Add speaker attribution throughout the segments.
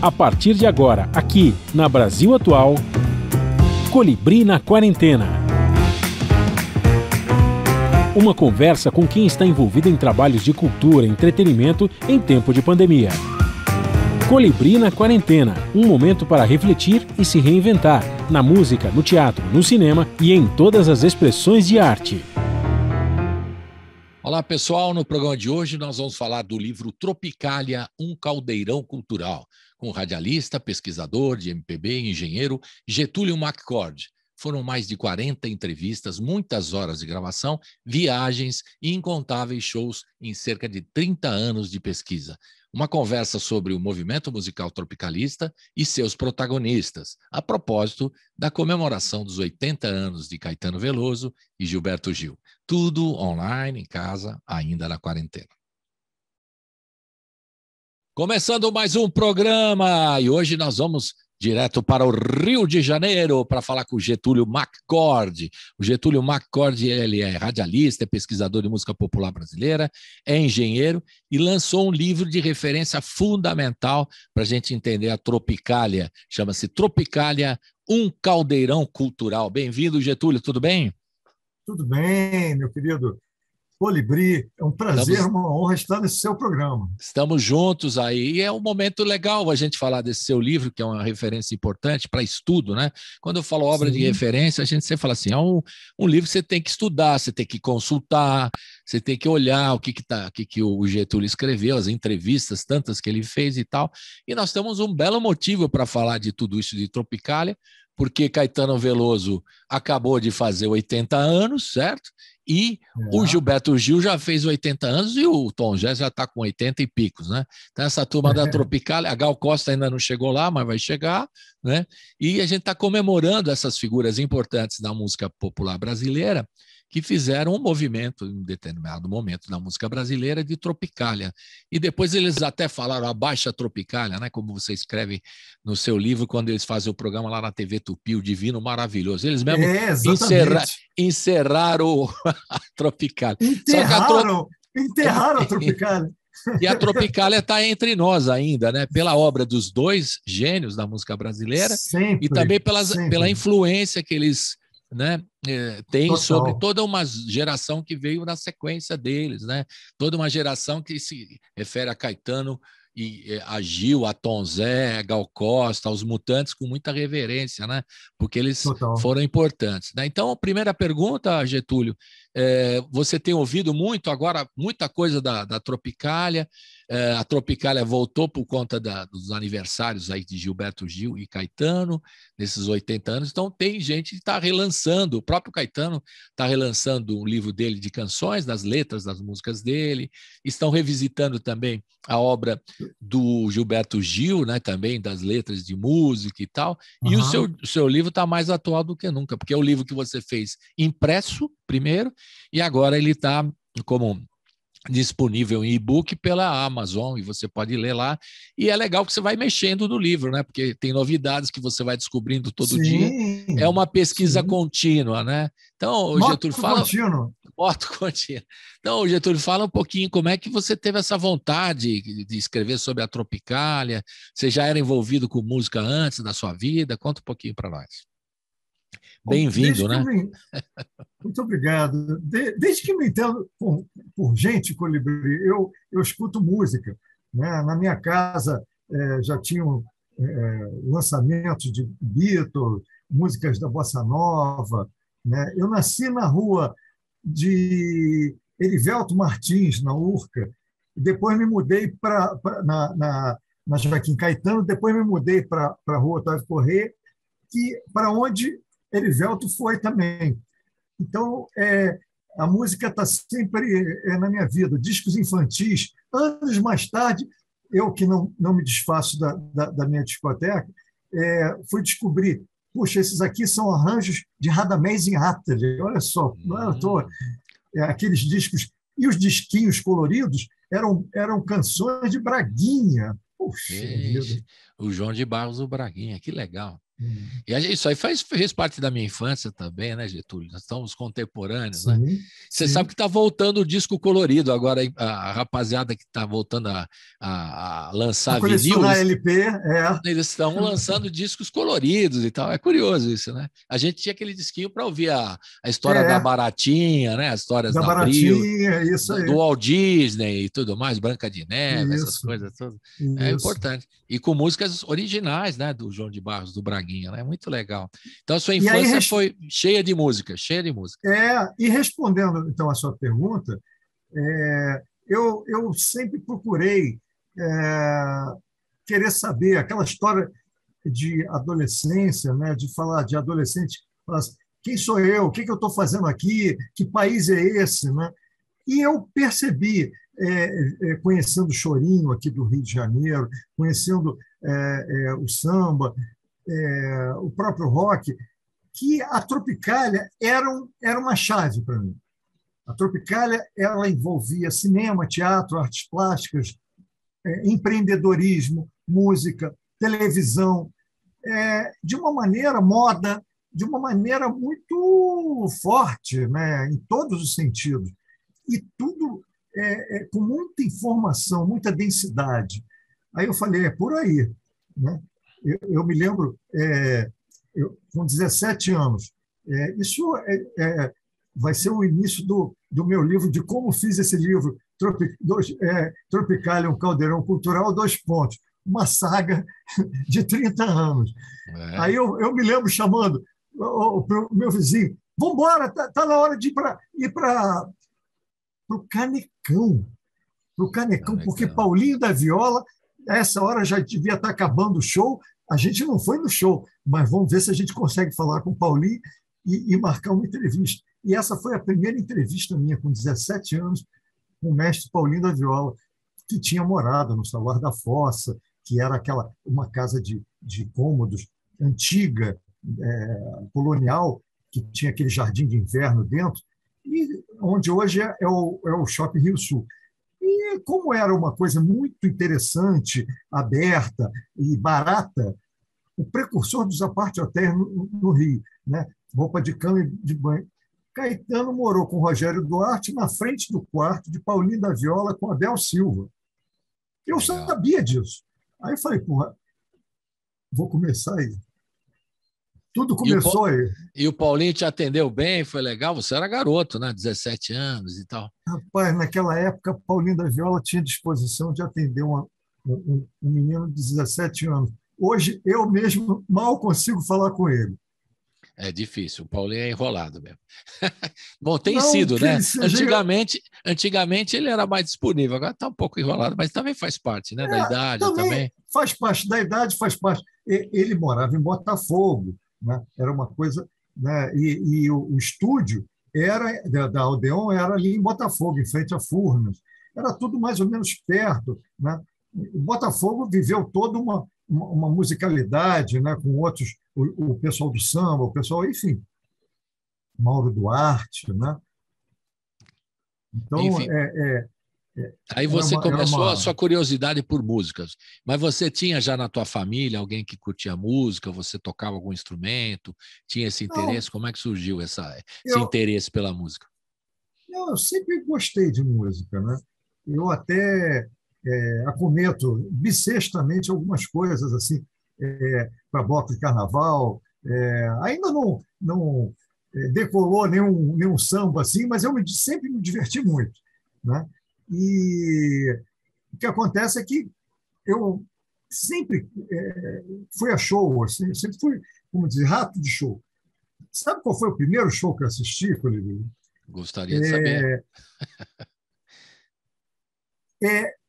Speaker 1: A partir de agora, aqui na Brasil Atual, Colibri na Quarentena. Uma conversa com quem está envolvido em trabalhos de cultura e entretenimento em tempo de pandemia. Colibri na Quarentena, um momento para refletir e se reinventar, na música, no teatro, no cinema e em todas as expressões de arte.
Speaker 2: Olá pessoal, no programa de hoje nós vamos falar do livro Tropicália, um caldeirão cultural, com o radialista, pesquisador de MPB e engenheiro Getúlio McCord. Foram mais de 40 entrevistas, muitas horas de gravação, viagens e incontáveis shows em cerca de 30 anos de pesquisa. Uma conversa sobre o movimento musical tropicalista e seus protagonistas, a propósito da comemoração dos 80 anos de Caetano Veloso e Gilberto Gil. Tudo online, em casa, ainda na quarentena. Começando mais um programa, e hoje nós vamos direto para o Rio de Janeiro para falar com o Getúlio McCord. O Getúlio McCord, ele é radialista, é pesquisador de música popular brasileira, é engenheiro e lançou um livro de referência fundamental para a gente entender a Tropicália. Chama-se Tropicália, um caldeirão cultural. Bem-vindo, Getúlio, tudo bem?
Speaker 3: Tudo bem, meu querido Colibri. É um prazer, uma honra estar nesse seu programa.
Speaker 2: Estamos juntos aí. E é um momento legal a gente falar desse seu livro, que é uma referência importante para estudo, né? Quando eu falo obra de referência, a gente sempre fala assim, é um livro que você tem que estudar, você tem que consultar, você tem que olhar o que o Getúlio escreveu, as entrevistas, tantas que ele fez e tal. E nós temos um belo motivo para falar de tudo isso de Tropicália, porque Caetano Veloso acabou de fazer 80 anos, certo? E o Gilberto Gil já fez 80 anos e o Tom Jobim já está com 80 e picos, né? Então essa turma da Tropicália, a Gal Costa ainda não chegou lá, mas vai chegar, né? E a gente está comemorando essas figuras importantes da música popular brasileira que fizeram um movimento em um determinado momento da música brasileira de Tropicália. E depois eles até falaram a Baixa Tropicália, né? Como você escreve no seu livro, quando eles fazem o programa lá na TV Tupi, o Divino Maravilhoso. Eles mesmo encerraram a Tropicália.
Speaker 3: Enterraram a Tropicália.
Speaker 2: E a Tropicália está entre nós ainda, né? Pela obra dos dois gênios da música brasileira e também pela influência que eles, né, tem sobre toda uma geração que veio na sequência deles, né? Toda uma geração que se refere a Caetano e a Gil, a Tom Zé, a Gal Costa, aos Mutantes, com muita reverência, né? Porque eles foram importantes, né? Então, a primeira pergunta, Getúlio, você tem ouvido muito agora, muita coisa da Tropicália, a Tropicália voltou por conta dos aniversários aí de Gilberto Gil e Caetano, nesses 80 anos, então tem gente que está relançando, o próprio Caetano está relançando um livro dele de canções, das letras das músicas dele, estão revisitando também a obra do Gilberto Gil, né, também das letras de música e tal, e o seu livro está mais atual do que nunca, porque é o livro que você fez impresso primeiro, e agora ele está como disponível em e-book pela Amazon, e você pode ler lá, e é legal que você vai mexendo no livro, né, porque tem novidades que você vai descobrindo todo dia, é uma pesquisa contínua, né? Então, Getúlio, fala... contínuo. Então, Getúlio, fala um pouquinho como é que você teve essa vontade de escrever sobre a Tropicália, você já era envolvido com música antes da sua vida? Conta um pouquinho para nós. Bem-vindo, né?
Speaker 3: Muito obrigado. Desde que me entendo por gente, Colibri, eu escuto música, né? Na minha casa já tinham lançamentos de Beatles, músicas da Bossa Nova, né? Eu nasci na rua de Erivelto Martins, na Urca, depois me mudei na Joaquim Caetano, depois me mudei para a rua Otávio Corrêa, para onde Erivelto foi também. Então, a música está sempre na minha vida. Discos infantis. Anos mais tarde, eu que não me desfaço da minha discoteca, fui descobrir, puxa, esses aqui são arranjos de Radamés Inátali. Olha só, aqueles discos. E os disquinhos coloridos eram canções de Braguinha. Puxa,
Speaker 2: o João de Barros do Braguinha, que legal. Isso aí fez parte da minha infância também, né, Getúlio? Nós estamos contemporâneos, né? Você sabe que está voltando o disco colorido agora, a rapaziada que está voltando a lançar vinil.
Speaker 3: LP,
Speaker 2: eles estão lançando discos coloridos e tal. É curioso isso, né? A gente tinha aquele disquinho para ouvir a história da Baratinha, né? As histórias da Abril,
Speaker 3: isso aí.
Speaker 2: do Walt Disney e tudo mais, Branca de Neve, essas coisas todas. É importante. E com músicas originais, né? Do João de Barros, do Braguinha, né? Muito legal. Então, a sua infância foi cheia de música, cheia de música.
Speaker 3: E respondendo, então, a sua pergunta, eu sempre procurei querer saber aquela história de adolescência, né? De falar de adolescente, falar assim, quem sou eu? O que eu estou fazendo aqui? Que país é esse? Né? E eu percebi, conhecendo o chorinho aqui do Rio de Janeiro, conhecendo o samba, o próprio rock, que a Tropicália era uma chave para mim. A Tropicália ela envolvia cinema, teatro, artes plásticas, empreendedorismo, música, televisão, de uma maneira, moda, de uma maneira muito forte, né, em todos os sentidos. E tudo com muita informação, muita densidade. Aí eu falei, é por aí. Né? Eu me lembro, com 17 anos, isso vai ser o início do meu livro, de como fiz esse livro, Tropicália, um caldeirão cultural, 2 pontos. Uma saga de 30 anos. Aí eu me lembro chamando o meu vizinho, vamos embora, tá na hora de ir para o Canecão. Para o Canecão, porque Paulinho da Viola, a essa hora já devia estar acabando o show, a gente não foi no show, mas vamos ver se a gente consegue falar com o Paulinho e marcar uma entrevista. E essa foi a primeira entrevista minha, com 17 anos, com o mestre Paulinho da Viola, que tinha morado no Salar da Fossa, que era uma casa de cômodos antiga, colonial, que tinha aquele jardim de inverno dentro, e onde hoje é o Shopping Rio Sul. E como era uma coisa muito interessante, aberta e barata, o precursor dos apart-hotéis no Rio, né? Roupa de cama e de banho. Caetano morou com Rogério Duarte na frente do quarto de Paulinho da Viola com Abel Silva. Eu sabia disso. Aí eu falei, porra, vou começar aí. Tudo começou aí.
Speaker 2: E o Paulinho te atendeu bem, foi legal? Você era garoto, né? 17 anos e tal.
Speaker 3: Rapaz, naquela época, Paulinho da Viola tinha disposição de atender um menino de 17 anos. Hoje, eu mesmo mal consigo falar com ele.
Speaker 2: É difícil, o Paulinho é enrolado mesmo. Bom, tem sido, né? Antigamente ele era mais disponível, agora está um pouco enrolado, mas também faz parte, né? Da idade também.
Speaker 3: Faz parte da idade, faz parte. Ele morava em Botafogo, né? Era uma coisa, né? E o estúdio da Odeon era ali em Botafogo, em frente a Furnas. Era tudo mais ou menos perto, né? O Botafogo viveu toda uma musicalidade, né? Com outros, o pessoal do samba, o pessoal, enfim, Mauro Duarte, né? Então,
Speaker 2: enfim, aí você começou a sua curiosidade por músicas, mas você tinha já na tua família alguém que curtia música, você tocava algum instrumento, tinha esse interesse? Como é que surgiu esse interesse pela música?
Speaker 3: Eu sempre gostei de música, né? Eu até acometo bissextamente algumas coisas assim, para bloco de carnaval. Ainda não decolou nenhum samba assim, mas eu sempre me diverti muito, né? E o que acontece é que eu sempre fui a show, assim, sempre fui, como dizer, rato de show. Sabe qual foi o primeiro show que eu assisti, Colibri?
Speaker 2: Gostaria de saber.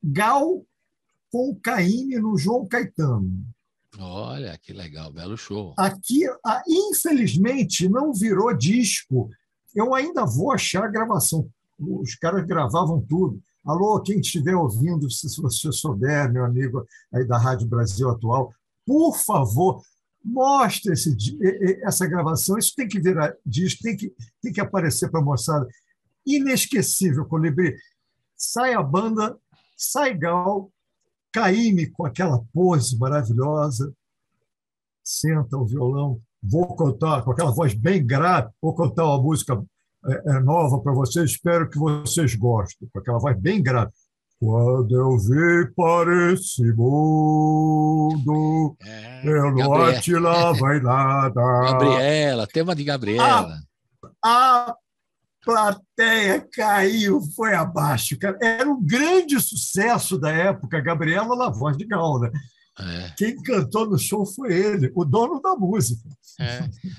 Speaker 3: Gal com Caymmi no João Caetano.
Speaker 2: Olha, que legal, belo show.
Speaker 3: Aqui, infelizmente, não virou disco. Eu ainda vou achar a gravação. Os caras gravavam tudo. Alô, quem estiver ouvindo, se você souber, meu amigo aí da Rádio Brasil Atual, por favor, mostre essa gravação. Isso tem que virar disco, tem que aparecer para a moçada. Inesquecível, Colibri. Sai a banda, sai Gal, Caymmi com aquela pose maravilhosa, senta o violão, vou cantar com aquela voz bem grave, vou cantar uma música nova para vocês, espero que vocês gostem, com aquela voz bem grave. Quando eu vi para esse mundo, eu não atirava em nada.
Speaker 2: Gabriela, tema de Gabriela.
Speaker 3: A plateia caiu, foi abaixo. Cara. Era um grande sucesso da época, Gabriela na voz de Gal, né? Quem cantou no show foi ele, o dono da música.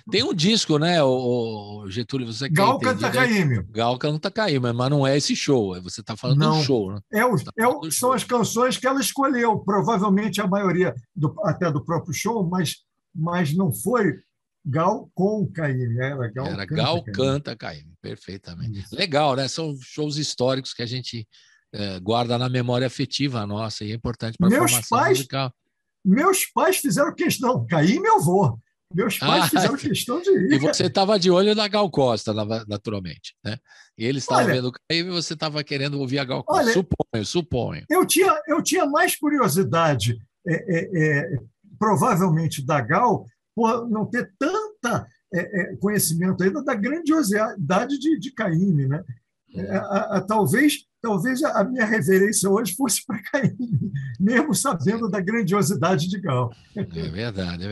Speaker 2: Tem um disco, né, o Getúlio? Você
Speaker 3: Gal canta Caymmi.
Speaker 2: Gal canta Caymmi, mas não é esse show. Você está falando do show, né?
Speaker 3: São as canções que ela escolheu. Provavelmente a maioria até do próprio show, mas não foi Gal com Caymmi. Era
Speaker 2: Gal canta Caymmi, perfeitamente. Isso. Legal, né? São shows históricos que a gente guarda na memória afetiva nossa e é importante para a formação musical.
Speaker 3: Meus pais fizeram questão. Caymmi eu vou. Meus pais fizeram questão de ir.
Speaker 2: E você estava de olho na Gal Costa, naturalmente, né? E eles estavam vendo o Caymmi e você estava querendo ouvir a Gal Costa. Suponho.
Speaker 3: Eu tinha mais curiosidade, provavelmente, da Gal, por não ter tanta conhecimento ainda da grandiosidade de Caymmi, né? Talvez a minha reverência hoje fosse para Caymmi, mesmo sabendo da grandiosidade de Gal.
Speaker 2: É verdade.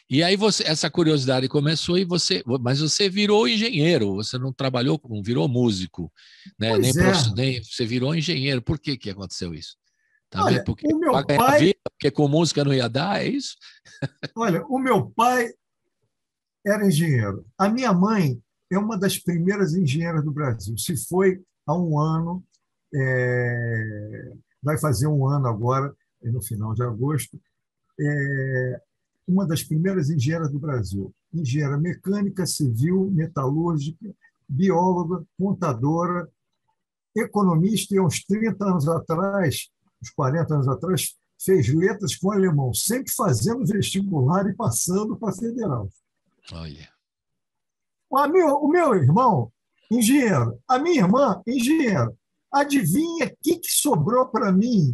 Speaker 2: E aí essa curiosidade começou mas você virou engenheiro, você não trabalhou, não virou músico, né? Nem você virou engenheiro. Por que aconteceu isso?
Speaker 3: Olha, porque o meu pai,
Speaker 2: porque com música não ia dar, é isso?
Speaker 3: Olha, o meu pai era engenheiro. A minha mãe é uma das primeiras engenheiras do Brasil. Se foi há um ano, vai fazer um ano agora, no final de agosto, uma das primeiras engenheiras do Brasil. Engenheira mecânica, civil, metalúrgica, bióloga, contadora, economista, e há uns 30 anos atrás, uns 40 anos atrás, fez letras com alemão, sempre fazendo vestibular e passando para federal.
Speaker 2: Olha.
Speaker 3: O meu irmão, engenheiro. A minha irmã, engenheira. Adivinha o que sobrou para mim?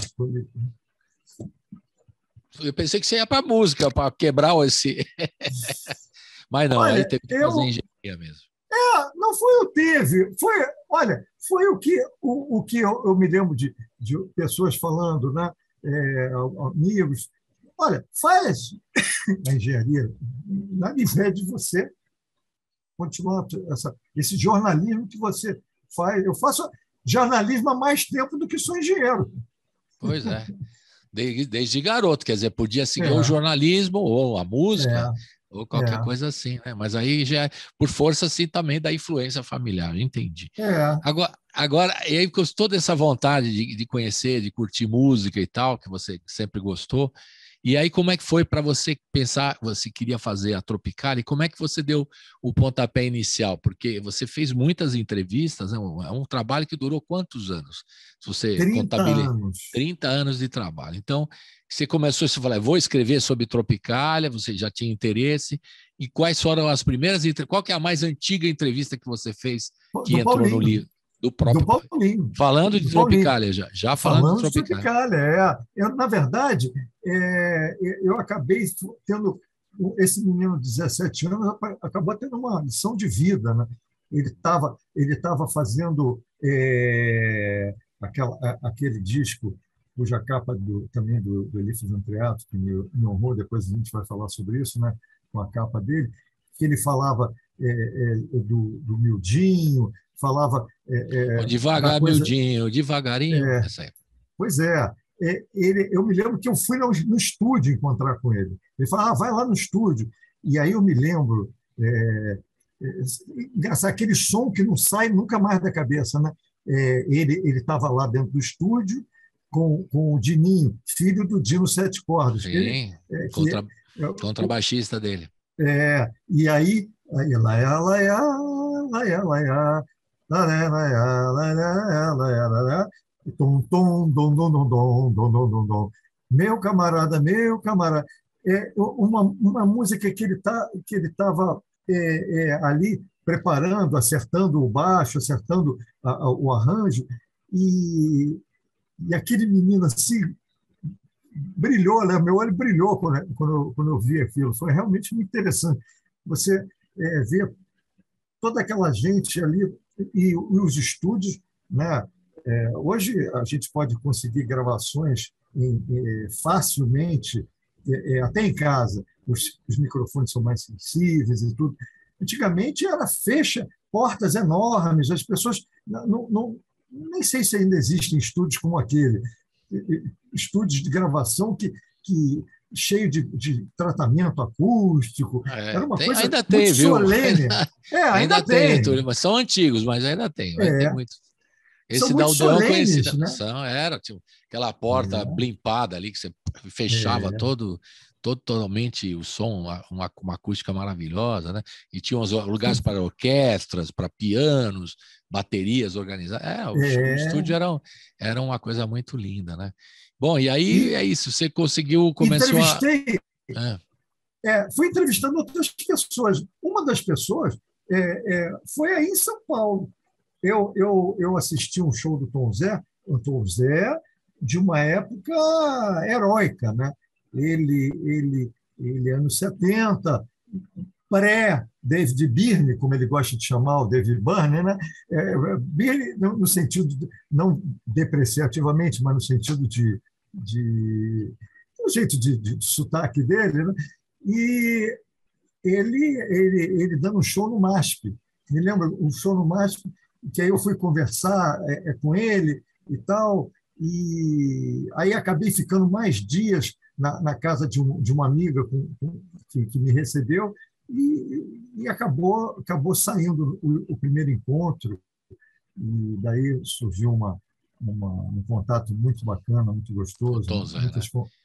Speaker 2: Eu pensei que você ia para a música, para quebrar esse... Mas não, aí teve que fazer engenharia mesmo.
Speaker 3: Não foi o teve. Foi o que eu me lembro de pessoas falando, né? Amigos. Olha, faz a engenharia. Nada impede de você continuar esse jornalismo que você faz. Eu faço jornalismo há mais tempo do que sou engenheiro.
Speaker 2: Pois é. Desde garoto, quer dizer, podia seguir o jornalismo ou a música ou qualquer coisa assim, né? Mas aí já por força assim também da influência familiar, entendi. Agora, e aí com toda essa vontade de conhecer, de curtir música e tal, que você sempre gostou, e aí como é que foi para você pensar, você queria fazer a Tropicália, e como é que você deu o pontapé inicial? Porque você fez muitas entrevistas, é um trabalho que durou quantos anos? Se você
Speaker 3: 30 anos.
Speaker 2: 30 anos de trabalho. Então, você começou, você falou, vou escrever sobre Tropicália, você já tinha interesse, e quais foram as primeiras, qual que é a mais antiga entrevista que você fez que entrou no livro? Do
Speaker 3: Paulinho.
Speaker 2: Falando de Tropicália, já falando de
Speaker 3: Tropicália. Na verdade, eu acabei tendo... Esse menino de 17 anos acabou tendo uma lição de vida, né? Ele estava fazendo aquele disco, cuja capa também do Elifas Andreato, que me honrou, depois a gente vai falar sobre isso, né? Com a capa dele, que ele falava do miudinho, falava...
Speaker 2: Mildinho, devagarinho.
Speaker 3: Pois é. Eu me lembro que eu fui no estúdio encontrar com ele. Ele falou, vai lá no estúdio. E aí eu me lembro, aquele som que não sai nunca mais da cabeça, né? Ele estava lá dentro do estúdio com o Dininho, filho do Dino Sete Cordas.
Speaker 2: Sim, contrabaixista dele.
Speaker 3: E aí meu camarada, uma música que ele estava ali preparando, acertando o baixo, acertando o arranjo, e aquele menino assim brilhou, né? Meu olho brilhou quando eu vi aquilo. Foi realmente muito interessante. Você vê toda aquela gente ali e os estúdios, né? Hoje a gente pode conseguir gravações facilmente, até em casa. Os microfones são mais sensíveis e tudo. Antigamente era fecha, portas enormes, as pessoas nem sei se ainda existem estúdios como aquele, estúdios de gravação que cheio de tratamento acústico. Era uma coisa
Speaker 2: ainda
Speaker 3: muito
Speaker 2: tem,
Speaker 3: solene.
Speaker 2: Ainda tem, mas são antigos, mas ainda tem. Tem muito. Esse
Speaker 3: são muito solenes, né?
Speaker 2: Era tipo, aquela porta blimpada ali que você fechava totalmente o som, uma acústica maravilhosa, né? E tinha uns lugares para orquestras, para pianos, baterias organizadas. O estúdio era uma coisa muito linda, né? Bom, e aí é isso, você começou
Speaker 3: fui entrevistando outras pessoas. Uma das pessoas foi aí em São Paulo. Eu assisti um show do Tom Zé, de uma época heróica, né? Ele anos 70, pré-David Byrne, como ele gosta de chamar o David Byrne, né? Byrne no sentido, não depreciativamente, mas no sentido no jeito de sotaque dele, né? E ele dando um show no MASP. Me lembra um show no MASP, que aí eu fui conversar com ele e tal, e aí acabei ficando mais dias na casa de uma amiga que me recebeu, e acabou saindo o primeiro encontro, e daí surgiu um contato muito bacana, muito gostoso,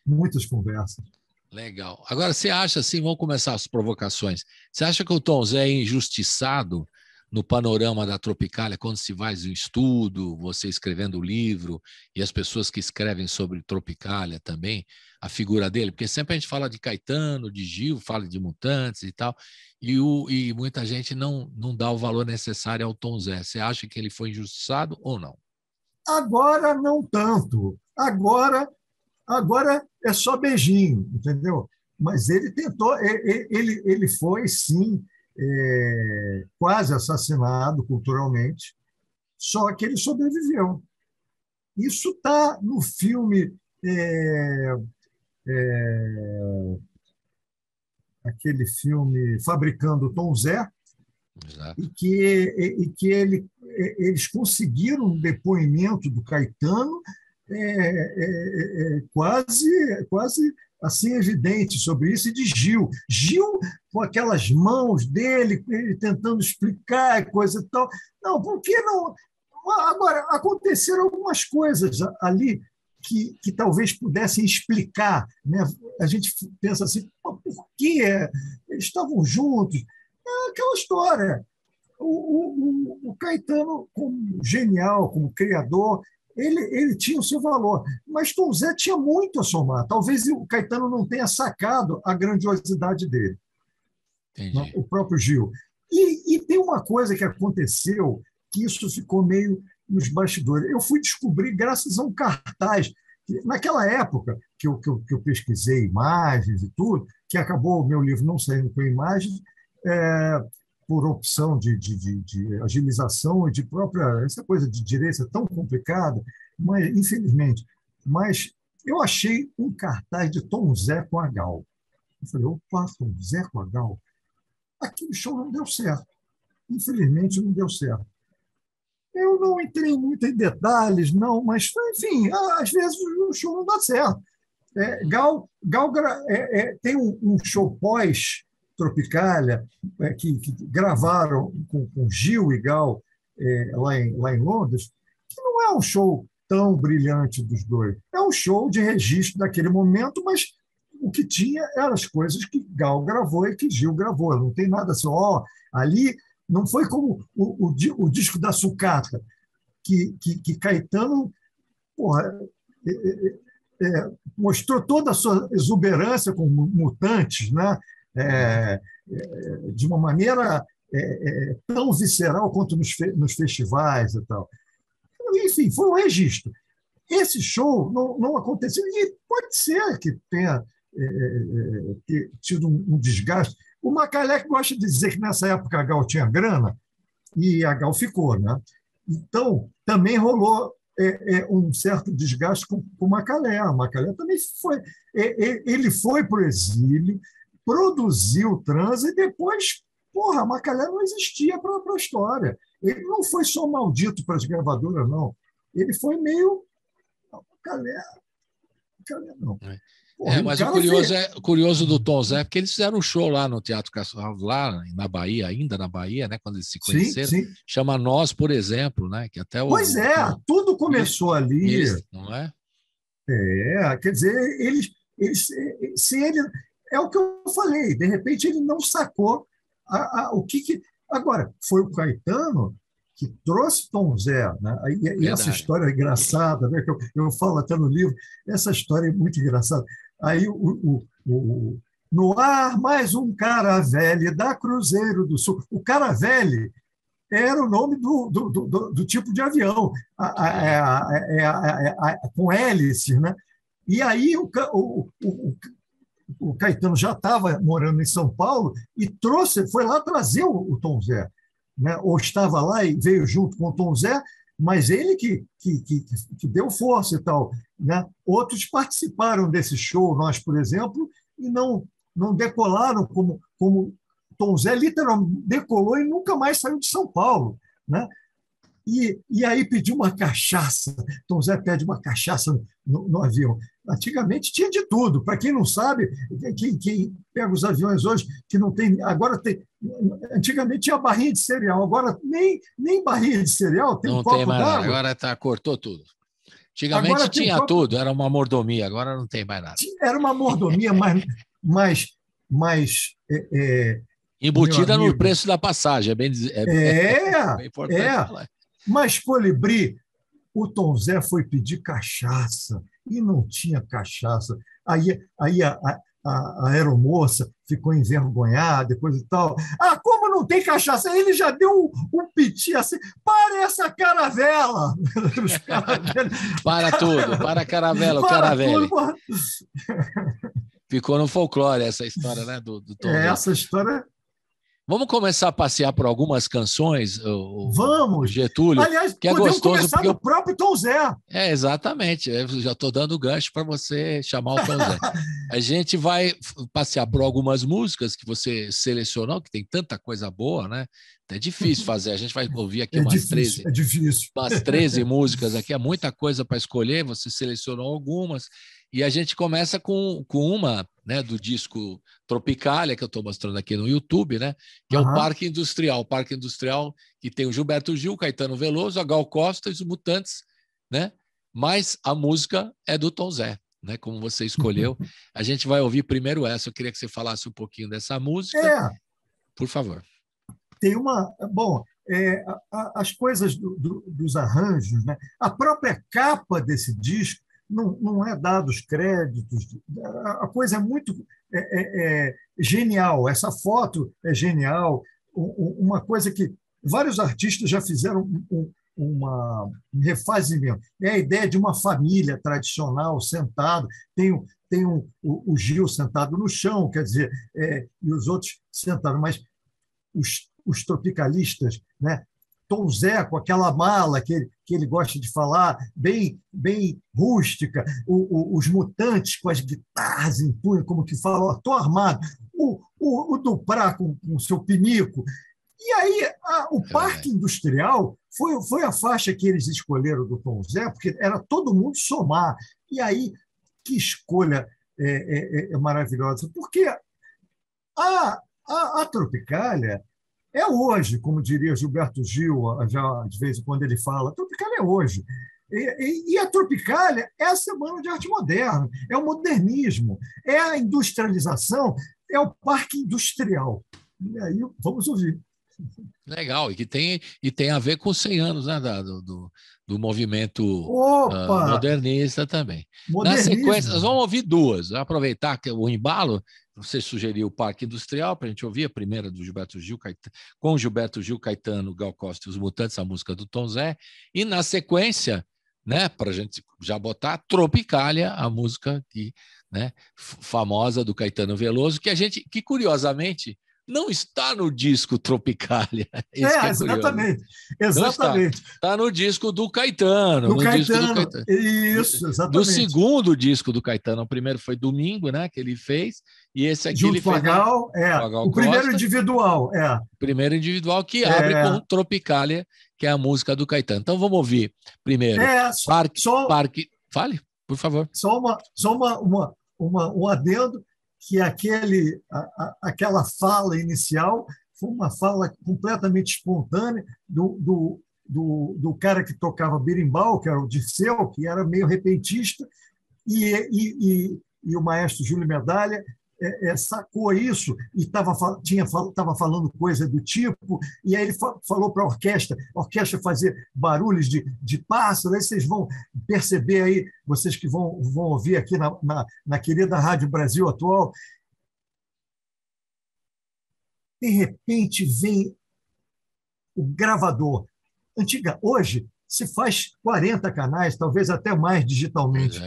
Speaker 3: muitas conversas.
Speaker 2: Legal. Agora, você acha assim, vamos começar as provocações, você acha que o Tom Zé é injustiçado no panorama da Tropicália, quando se faz um estudo, você escrevendo o livro, e as pessoas que escrevem sobre Tropicália também, a figura dele? Porque sempre a gente fala de Caetano, de Gil, fala de Mutantes e tal, e muita gente não dá o valor necessário ao Tom Zé. Você acha que ele foi injustiçado ou não?
Speaker 3: Agora não tanto. Agora é só beijinho, entendeu? Mas ele tentou, ele foi, sim, quase assassinado culturalmente, só que ele sobreviveu. Isso está no filme, aquele filme Fabricando Tom Zé, e que eles conseguiram um depoimento do Caetano quase assim evidente sobre isso, e de Gil. Gil, com aquelas mãos dele, ele tentando explicar coisa e tal. Não, por que não? Agora, aconteceram algumas coisas ali que talvez pudessem explicar, né? A gente pensa assim, por que eles estavam juntos? Aquela história. O Caetano, como genial, como criador, ele tinha o seu valor, mas Tom Zé tinha muito a somar. Talvez o Caetano não tenha sacado a grandiosidade dele.
Speaker 2: Entendi.
Speaker 3: O próprio Gil. E tem uma coisa que aconteceu, que isso ficou meio nos bastidores. Eu fui descobrir graças a um cartaz. Naquela época que eu pesquisei imagens e tudo, que acabou o meu livro não saindo com imagens, por opção de agilização e de própria... Essa coisa de direito é tão complicada, mas, infelizmente. Mas eu achei um cartaz de Tom Zé com a Gal. Eu falei, opa, Tom Zé com a Gal? Aquele show não deu certo. Infelizmente, não deu certo. Eu não entrei muito em detalhes, não, mas, enfim, às vezes o show não dá certo. Gal tem um show pós-Tropicália, que gravaram com Gil e Gal lá em Londres, que não é um show tão brilhante dos dois. É um show de registro daquele momento, mas o que tinha eram as coisas que Gal gravou e que Gil gravou. Não tem nada assim, ali não foi como o disco da Sucata, que Caetano mostrou toda a sua exuberância com Mutantes, né? De uma maneira tão visceral quanto nos festivais e tal. Enfim, foi um registro. esse show não aconteceu, e pode ser que tenha tido um desgaste. O Macalé gosta de dizer que nessa época a Gal tinha grana, e a Gal ficou, né? Então, também rolou um certo desgaste com o Macalé. O Macalé também foi. Ele foi para o exílio, produziu o transe e depois, porra, Macalé não existia para a história. Ele não foi só maldito para as gravadoras, não. Ele foi meio. Macalé não.
Speaker 2: Porra, mas o curioso do Tom Zé é porque eles fizeram um show lá no Teatro Castro, lá na Bahia, ainda na Bahia, né, quando eles se conheceram. Sim, sim. Chama Nós, por exemplo, né? Que até
Speaker 3: pois tudo começou ali.
Speaker 2: Não é?
Speaker 3: Quer dizer, se ele. É o que eu falei, de repente ele não sacou o que. Agora, foi o Caetano que trouxe Tom Zé, né? E essa história é engraçada, né? Que eu falo até no livro, essa história é muito engraçada. Aí, no ar, mais um Caravelle da Cruzeiro do Sul. O Caravelle era o nome do tipo de avião, com hélice, né? E aí o Caetano já estava morando em São Paulo e foi lá trazer o Tom Zé, né? Ou estava lá e veio junto com o Tom Zé, mas ele que deu força e tal, né? Outros participaram desse show, nós, por exemplo, e não decolaram como Tom Zé literalmente decolou e nunca mais saiu de São Paulo, né? E aí pediu uma cachaça. Tom Zé pede uma cachaça no avião. Antigamente tinha de tudo. Para quem não sabe, quem pega os aviões hoje, que não tem. Agora tem. Antigamente tinha barrinha de cereal, agora nem barrinha de cereal, tem
Speaker 2: não
Speaker 3: um copo
Speaker 2: tem mais
Speaker 3: d'água.
Speaker 2: Agora cortou tudo. Antigamente agora tinha tudo, era uma mordomia, agora não tem mais nada.
Speaker 3: Era uma mordomia, mas
Speaker 2: embutida no preço da passagem,
Speaker 3: é importante falar. Mas, Colibri, o Tom Zé foi pedir cachaça e não tinha cachaça. Aí a aeromoça ficou envergonhada, depois e tal. Como não tem cachaça? Ele já deu um piti assim, para essa caravela!
Speaker 2: Para tudo, para a caravela, o Caravelle. Ficou no folclore essa história, né, do Tom Zé.
Speaker 3: Essa história...
Speaker 2: Vamos começar a passear por algumas canções,
Speaker 3: Vamos.
Speaker 2: Getúlio.
Speaker 3: Aliás,
Speaker 2: que é gostoso
Speaker 3: começar do próprio Tom Zé.
Speaker 2: Exatamente. Eu já estou dando gancho para você chamar o Tom Zé. A gente vai passear por algumas músicas que você selecionou, que tem tanta coisa boa, né? É difícil fazer. A gente vai ouvir aqui umas 13 músicas aqui. É muita coisa para escolher. Você selecionou algumas. E a gente começa com uma, né, do disco Tropicália, que eu estou mostrando aqui no YouTube, né, que é o Parque Industrial. O Parque Industrial que tem o Gilberto Gil, Caetano Veloso, a Gal Costa e os Mutantes, né? Mas a música é do Tom Zé, né, como você escolheu. A gente vai ouvir primeiro essa. Eu queria que você falasse um pouquinho dessa música. Por favor.
Speaker 3: Tem uma... Bom, as coisas dos arranjos, né? A própria capa desse disco não é dado os créditos, a coisa é muito genial, essa foto é genial, uma coisa que vários artistas já fizeram um refazimento. É a ideia de uma família tradicional sentado, tem o Gil sentado no chão, quer dizer, e os outros sentados, mas os tropicalistas, né? Tom Zé, com aquela mala que ele gosta de falar, bem rústica, os Mutantes com as guitarras em punho, como que falam, estou armado, o Duprá com o seu pinico. E aí o Parque Industrial foi a faixa que eles escolheram do Tom Zé, porque era todo mundo somar. E aí, que escolha maravilhosa, porque a Tropicália é hoje, como diria Gilberto Gil, já de vez em quando ele fala, a Tropicália é hoje. E a Tropicália é a Semana de Arte Moderna, é o modernismo, é a industrialização, é o Parque Industrial. E aí, vamos ouvir.
Speaker 2: Legal, e tem a ver com os 100 anos, né, do movimento modernista também.
Speaker 3: Modernismo.
Speaker 2: Na sequência, nós vamos ouvir duas. Vamos aproveitar que o embalo, você sugeriu o Parque Industrial para a gente ouvir a primeira do Gilberto Gil, com Gilberto Gil, Caetano, Gal Costa e os Mutantes, a música do Tom Zé. E na sequência, né, para a gente já botar Tropicália, a música que, né, famosa do Caetano Veloso, que curiosamente não está no disco Tropicália. Esse que é
Speaker 3: exatamente.
Speaker 2: Não
Speaker 3: exatamente.
Speaker 2: Está no disco do Caetano.
Speaker 3: Disco
Speaker 2: do Caetano.
Speaker 3: Isso, exatamente.
Speaker 2: Do segundo disco do Caetano. O primeiro foi Domingo, né, que ele fez, e esse aqui
Speaker 3: junto
Speaker 2: ele
Speaker 3: com
Speaker 2: fez
Speaker 3: Gal, o primeiro individual.
Speaker 2: O primeiro individual que abre com Tropicália, que é a música do Caetano. Então vamos ouvir primeiro. Parque. Fale, por favor.
Speaker 3: Só um adendo, que aquela fala inicial foi uma fala completamente espontânea do cara que tocava berimbau, que era o Dirceu, que era meio repentista, e o maestro Júlio Medalha sacou isso e estava falando coisa do tipo, e aí ele falou para a orquestra fazer barulhos de pássaro. Aí vocês vão perceber aí, vocês que vão ouvir aqui na querida Rádio Brasil Atual, de repente vem o gravador. Hoje se faz 40 canais, talvez até mais digitalmente.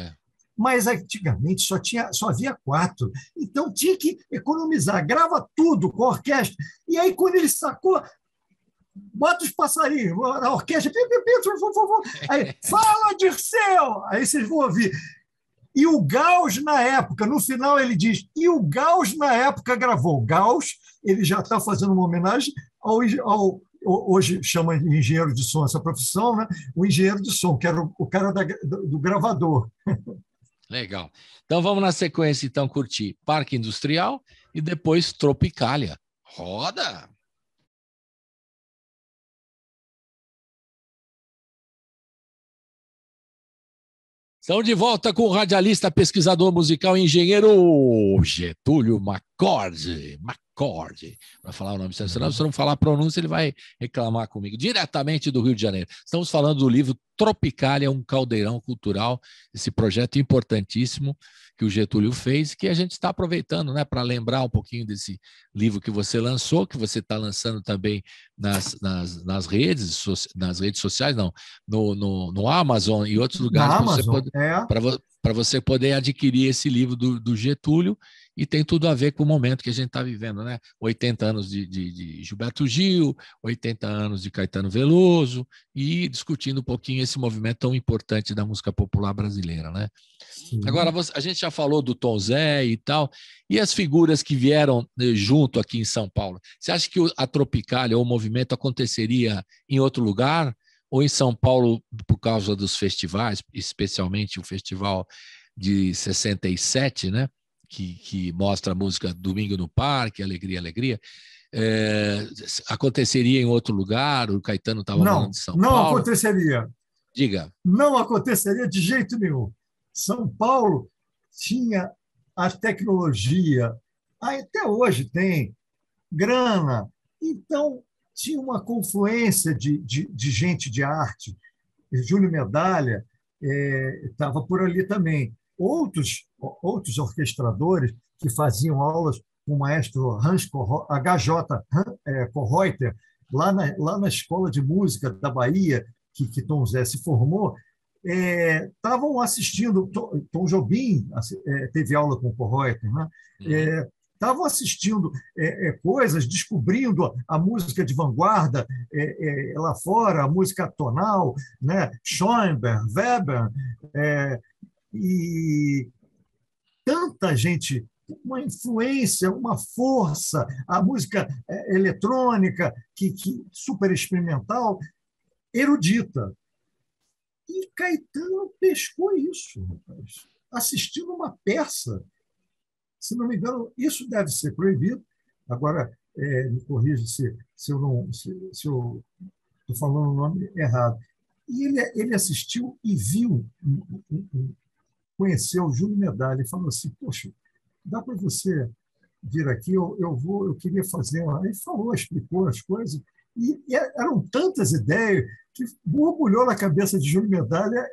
Speaker 3: Mas antigamente só havia 4. Então tinha que economizar. Grava tudo com a orquestra. E aí, quando ele sacou, bota os passarinhos, a orquestra, por favor. Aí, fala, Dirceu! Aí vocês vão ouvir. E o Gauss, na época, no final ele diz, e o Gauss, na época, gravou. Gauss, ele já está fazendo uma homenagem ao hoje chama de engenheiro de som essa profissão, né? O engenheiro de som, que era o cara do gravador.
Speaker 2: Legal. Então vamos na sequência, então, curtir Parque Industrial e depois Tropicália. Roda! Estamos de volta com o radialista, pesquisador musical e engenheiro Getúlio Macorde. Para falar o nome, senão se eu não falar a pronúncia, ele vai reclamar comigo. Diretamente do Rio de Janeiro. Estamos falando do livro Tropicália, um caldeirão cultural, esse projeto importantíssimo que o Getúlio fez, que a gente está aproveitando, né, para lembrar um pouquinho desse livro que você lançou, que você está lançando também nas redes sociais, não, no Amazon e outros lugares, para você poder adquirir esse livro do Getúlio, e tem tudo a ver com o momento que a gente está vivendo, né? 80 anos de Gilberto Gil, 80 anos de Caetano Veloso, e discutindo um pouquinho esse movimento tão importante da música popular brasileira, né? Sim. Agora, a gente já falou do Tom Zé e tal, e as figuras que vieram junto aqui em São Paulo. Você acha que a Tropicália ou o movimento aconteceria em outro lugar, ou em São Paulo por causa dos festivais, especialmente o festival de 67, né? Que mostra a música Domingo no Parque, Alegria, Alegria, aconteceria em outro lugar? O Caetano estava falando de São Paulo.
Speaker 3: Não aconteceria.
Speaker 2: Diga.
Speaker 3: Não aconteceria de jeito nenhum. São Paulo tinha a tecnologia, até hoje tem, grana, então tinha uma confluência de gente de arte. Júlio Medalha estava por ali também. Outros orquestradores que faziam aulas com o maestro HJ Korreuter, lá na Escola de Música da Bahia, que Tom Zé se formou, estavam assistindo. Tom Jobim teve aula com o Korreuter, né? Estavam assistindo coisas, descobrindo a música de vanguarda lá fora, a música tonal, né? Schoenberg, Weber, e tanta gente, uma influência, uma força, a música eletrônica, que super experimental, erudita. E Caetano pescou isso, rapaz, assistindo uma peça. Se não me engano, isso deve ser proibido. Agora, me corrija se eu estou falando o nome errado. E ele assistiu e viu, conheceu o Júlio Medalha e falou assim: poxa, dá para você vir aqui? Eu queria fazer uma. Ele falou, explicou as coisas, e eram tantas ideias que borbulhou na cabeça de Júlio Medalha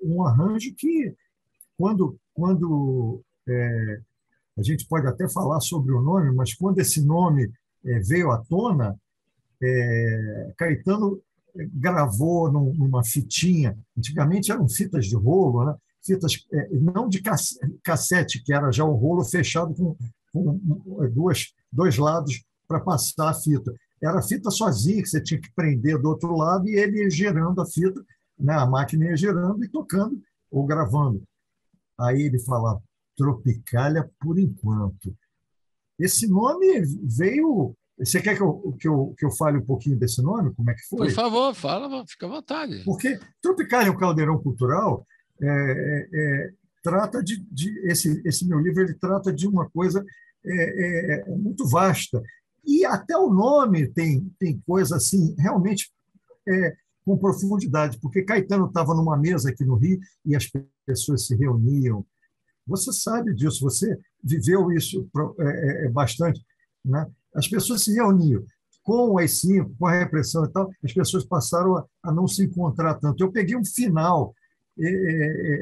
Speaker 3: um arranjo que, quando a gente pode até falar sobre o nome, mas quando esse nome veio à tona, Caetano gravou numa fitinha. Antigamente eram fitas de rolo, né? Fitas não de cassete, que era já um rolo fechado com dois lados para passar a fita. Era a fita sozinha, que você tinha que prender do outro lado e ele ia gerando a fita, né? A máquina ia gerando e tocando ou gravando. Aí ele fala Tropicália por enquanto. Esse nome veio... Você quer que eu fale um pouquinho desse nome? Como é que foi?
Speaker 2: Por favor, fala, fica à vontade.
Speaker 3: Porque Tropicália, um caldeirão cultural, trata esse meu livro ele trata de uma coisa muito vasta. E até o nome tem coisa assim, realmente com profundidade, porque Caetano estava numa mesa aqui no Rio e as pessoas se reuniam. Você sabe disso, você viveu isso bastante, né? As pessoas se reuniam com o AI-5, com a repressão e tal, as pessoas passaram a não se encontrar tanto. Eu peguei um final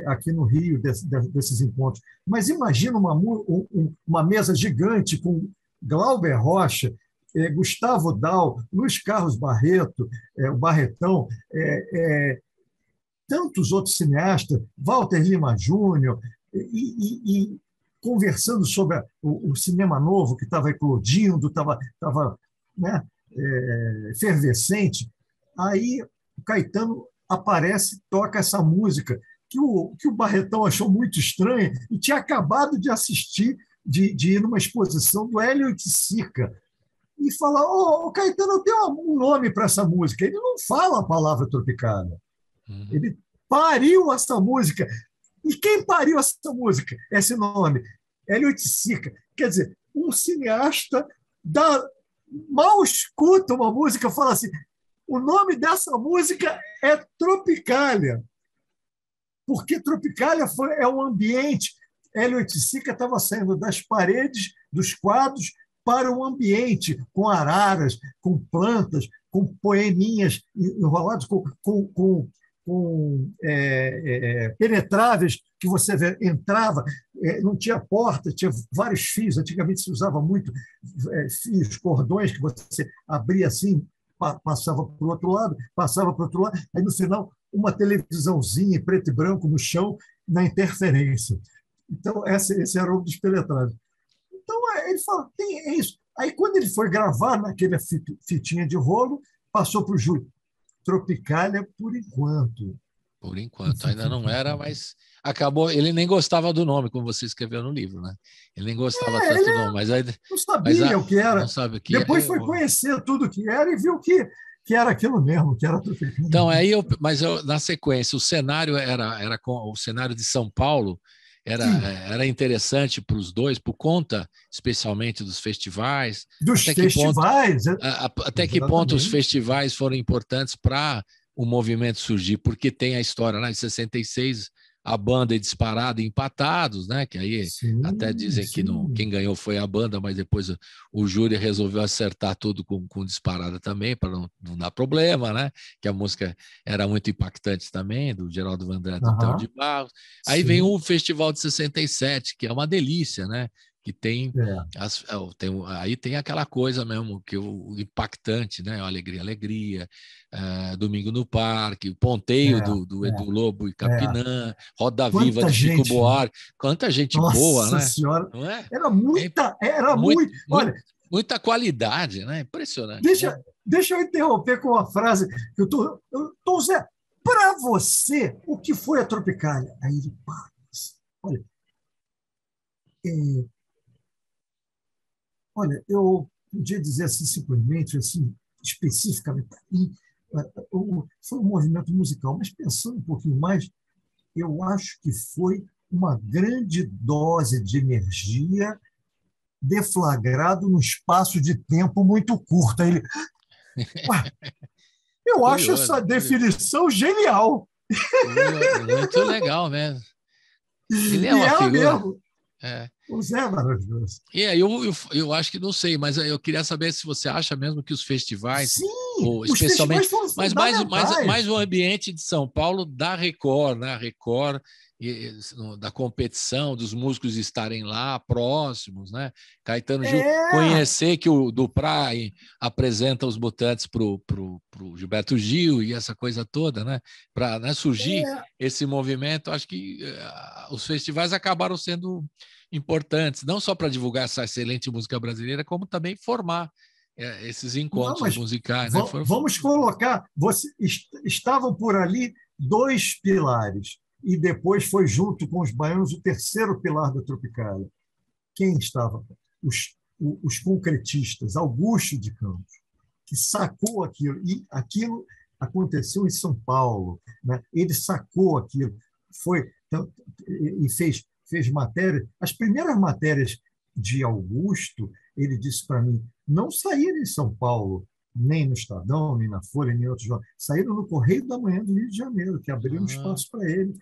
Speaker 3: aqui no Rio desses encontros, mas imagina uma mesa gigante com Glauber Rocha, Gustavo Dal, Luiz Carlos Barreto, o Barretão, tantos outros cineastas, Walter Lima Júnior, e conversando sobre o cinema novo que estava eclodindo, estava né, efervescente. Aí o Caetano aparece, toca essa música que o Barretão achou muito estranha e tinha acabado de assistir, de ir numa exposição do Hélio Oiticica, e fala, ô Caetano, eu tenho um nome para essa música. Ele não fala a palavra Tropicália. Ele pariu essa música. E quem pariu essa música? Esse nome, Hélio Oiticica. Quer dizer, um cineasta mal escuta uma música, fala assim, o nome dessa música é Tropicália. Porque Tropicália é um ambiente. Hélio Oiticica estava saindo das paredes, dos quadros, para um ambiente com araras, com plantas, com poeminhas enrolados, com penetráveis que você entrava, não tinha porta, tinha vários fios. Antigamente se usava muito fios, cordões que você abria assim, passava para o outro lado, aí no final uma televisãozinha preto e branco no chão, na interferência. Então, esse era um dos penetráveis. Então, ele fala, é isso. Aí, quando ele foi gravar naquela fitinha de rolo, passou para o Júlio. Tropicália por enquanto.
Speaker 2: Por enquanto, ainda não era, mas acabou. Ele nem gostava do nome, como você escreveu no livro, né? Ele nem gostava tanto do nome, mas aí,
Speaker 3: não sabia o que era.
Speaker 2: Não sabe o que
Speaker 3: Depois foi conhecer tudo o que era e viu que era aquilo mesmo, que era Tropicália.
Speaker 2: Então, na sequência, o cenário era com o cenário de São Paulo. Era interessante para os dois, por conta, especialmente, dos festivais. Até que ponto os festivais foram importantes para o movimento surgir, porque tem a história lá em 66, a banda e Disparada empatados, né? Que aí até dizem que quem ganhou foi a banda, mas depois o júri resolveu acertar tudo com Disparada também, para não dar problema, né? Que a música era muito impactante também, do Geraldo Vandré, do Theo de Barros. Aí vem o Festival de 67, que é uma delícia, né? Que tem, aí tem aquela coisa mesmo, que o impactante, né? Alegria, Domingo no Parque, o Ponteio do Edu Lobo e Capinã, Roda Viva de Chico Buarque, quanta gente boa, né?
Speaker 3: Nossa Senhora,
Speaker 2: não é?
Speaker 3: Era muito. Olha,
Speaker 2: muita qualidade, né? Impressionante.
Speaker 3: Deixa eu interromper com uma frase que eu tô Zé, para você, o que foi a Tropicália? Aí ele para. Olha, eu podia dizer assim, simplesmente, assim, especificamente para mim, foi um movimento musical, mas pensando um pouquinho mais, eu acho que foi uma grande dose de energia deflagrado num espaço de tempo muito curto. Aí ele, eu acho essa definição genial.
Speaker 2: Muito legal mesmo. Ele é uma figura.
Speaker 3: Mesmo. O Zé é maravilhoso.
Speaker 2: Eu acho que não sei, mas eu queria saber se você acha mesmo que os festivais,
Speaker 3: Sim,
Speaker 2: especialmente,
Speaker 3: os festivais
Speaker 2: mas mais o ambiente de São Paulo da Record, né? A Record da competição, dos músicos estarem lá próximos, né? Caetano Gil conhecer que o Duprá apresenta os Mutantes para o Gilberto Gil e essa coisa toda, né? Para, né, surgir esse movimento, acho que os festivais acabaram sendo importantes, não só para divulgar essa excelente música brasileira, como também formar esses encontros musicais. Né?
Speaker 3: Vamos colocar, estavam por ali 2 pilares, e depois foi junto com os baianos o 3º pilar da Tropicália. Quem estava? Os concretistas, Augusto de Campos, que sacou aquilo, e aquilo aconteceu em São Paulo, né? Ele sacou aquilo, e fez matéria. As primeiras matérias de Augusto, ele disse para mim, não saíram em São Paulo, nem no Estadão, nem na Folha, nem em outros jornais, saíram no Correio da Manhã do Rio de Janeiro, que abriu um espaço para ele,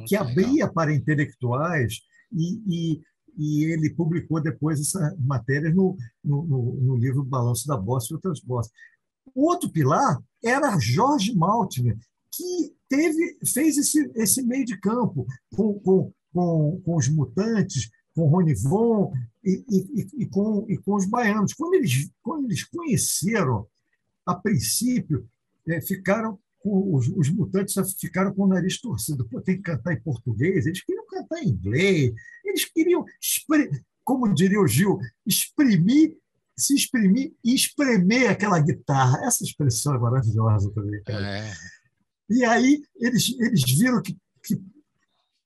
Speaker 3: que abria para intelectuais, e ele publicou depois essa matéria no livro Balanço da Bossa e Outras Bossas. O outro pilar era Jorge Maltner, que fez esse meio de campo com os Mutantes, com Rony Von e com os baianos. Quando eles conheceram, a princípio, ficaram os Mutantes ficaram com o nariz torcido. Pô, tem que cantar em português. Eles queriam cantar em inglês. Eles queriam, como diria o Gil, se exprimir e espremer aquela guitarra. Essa expressão é maravilhosa também, cara. E aí eles viram que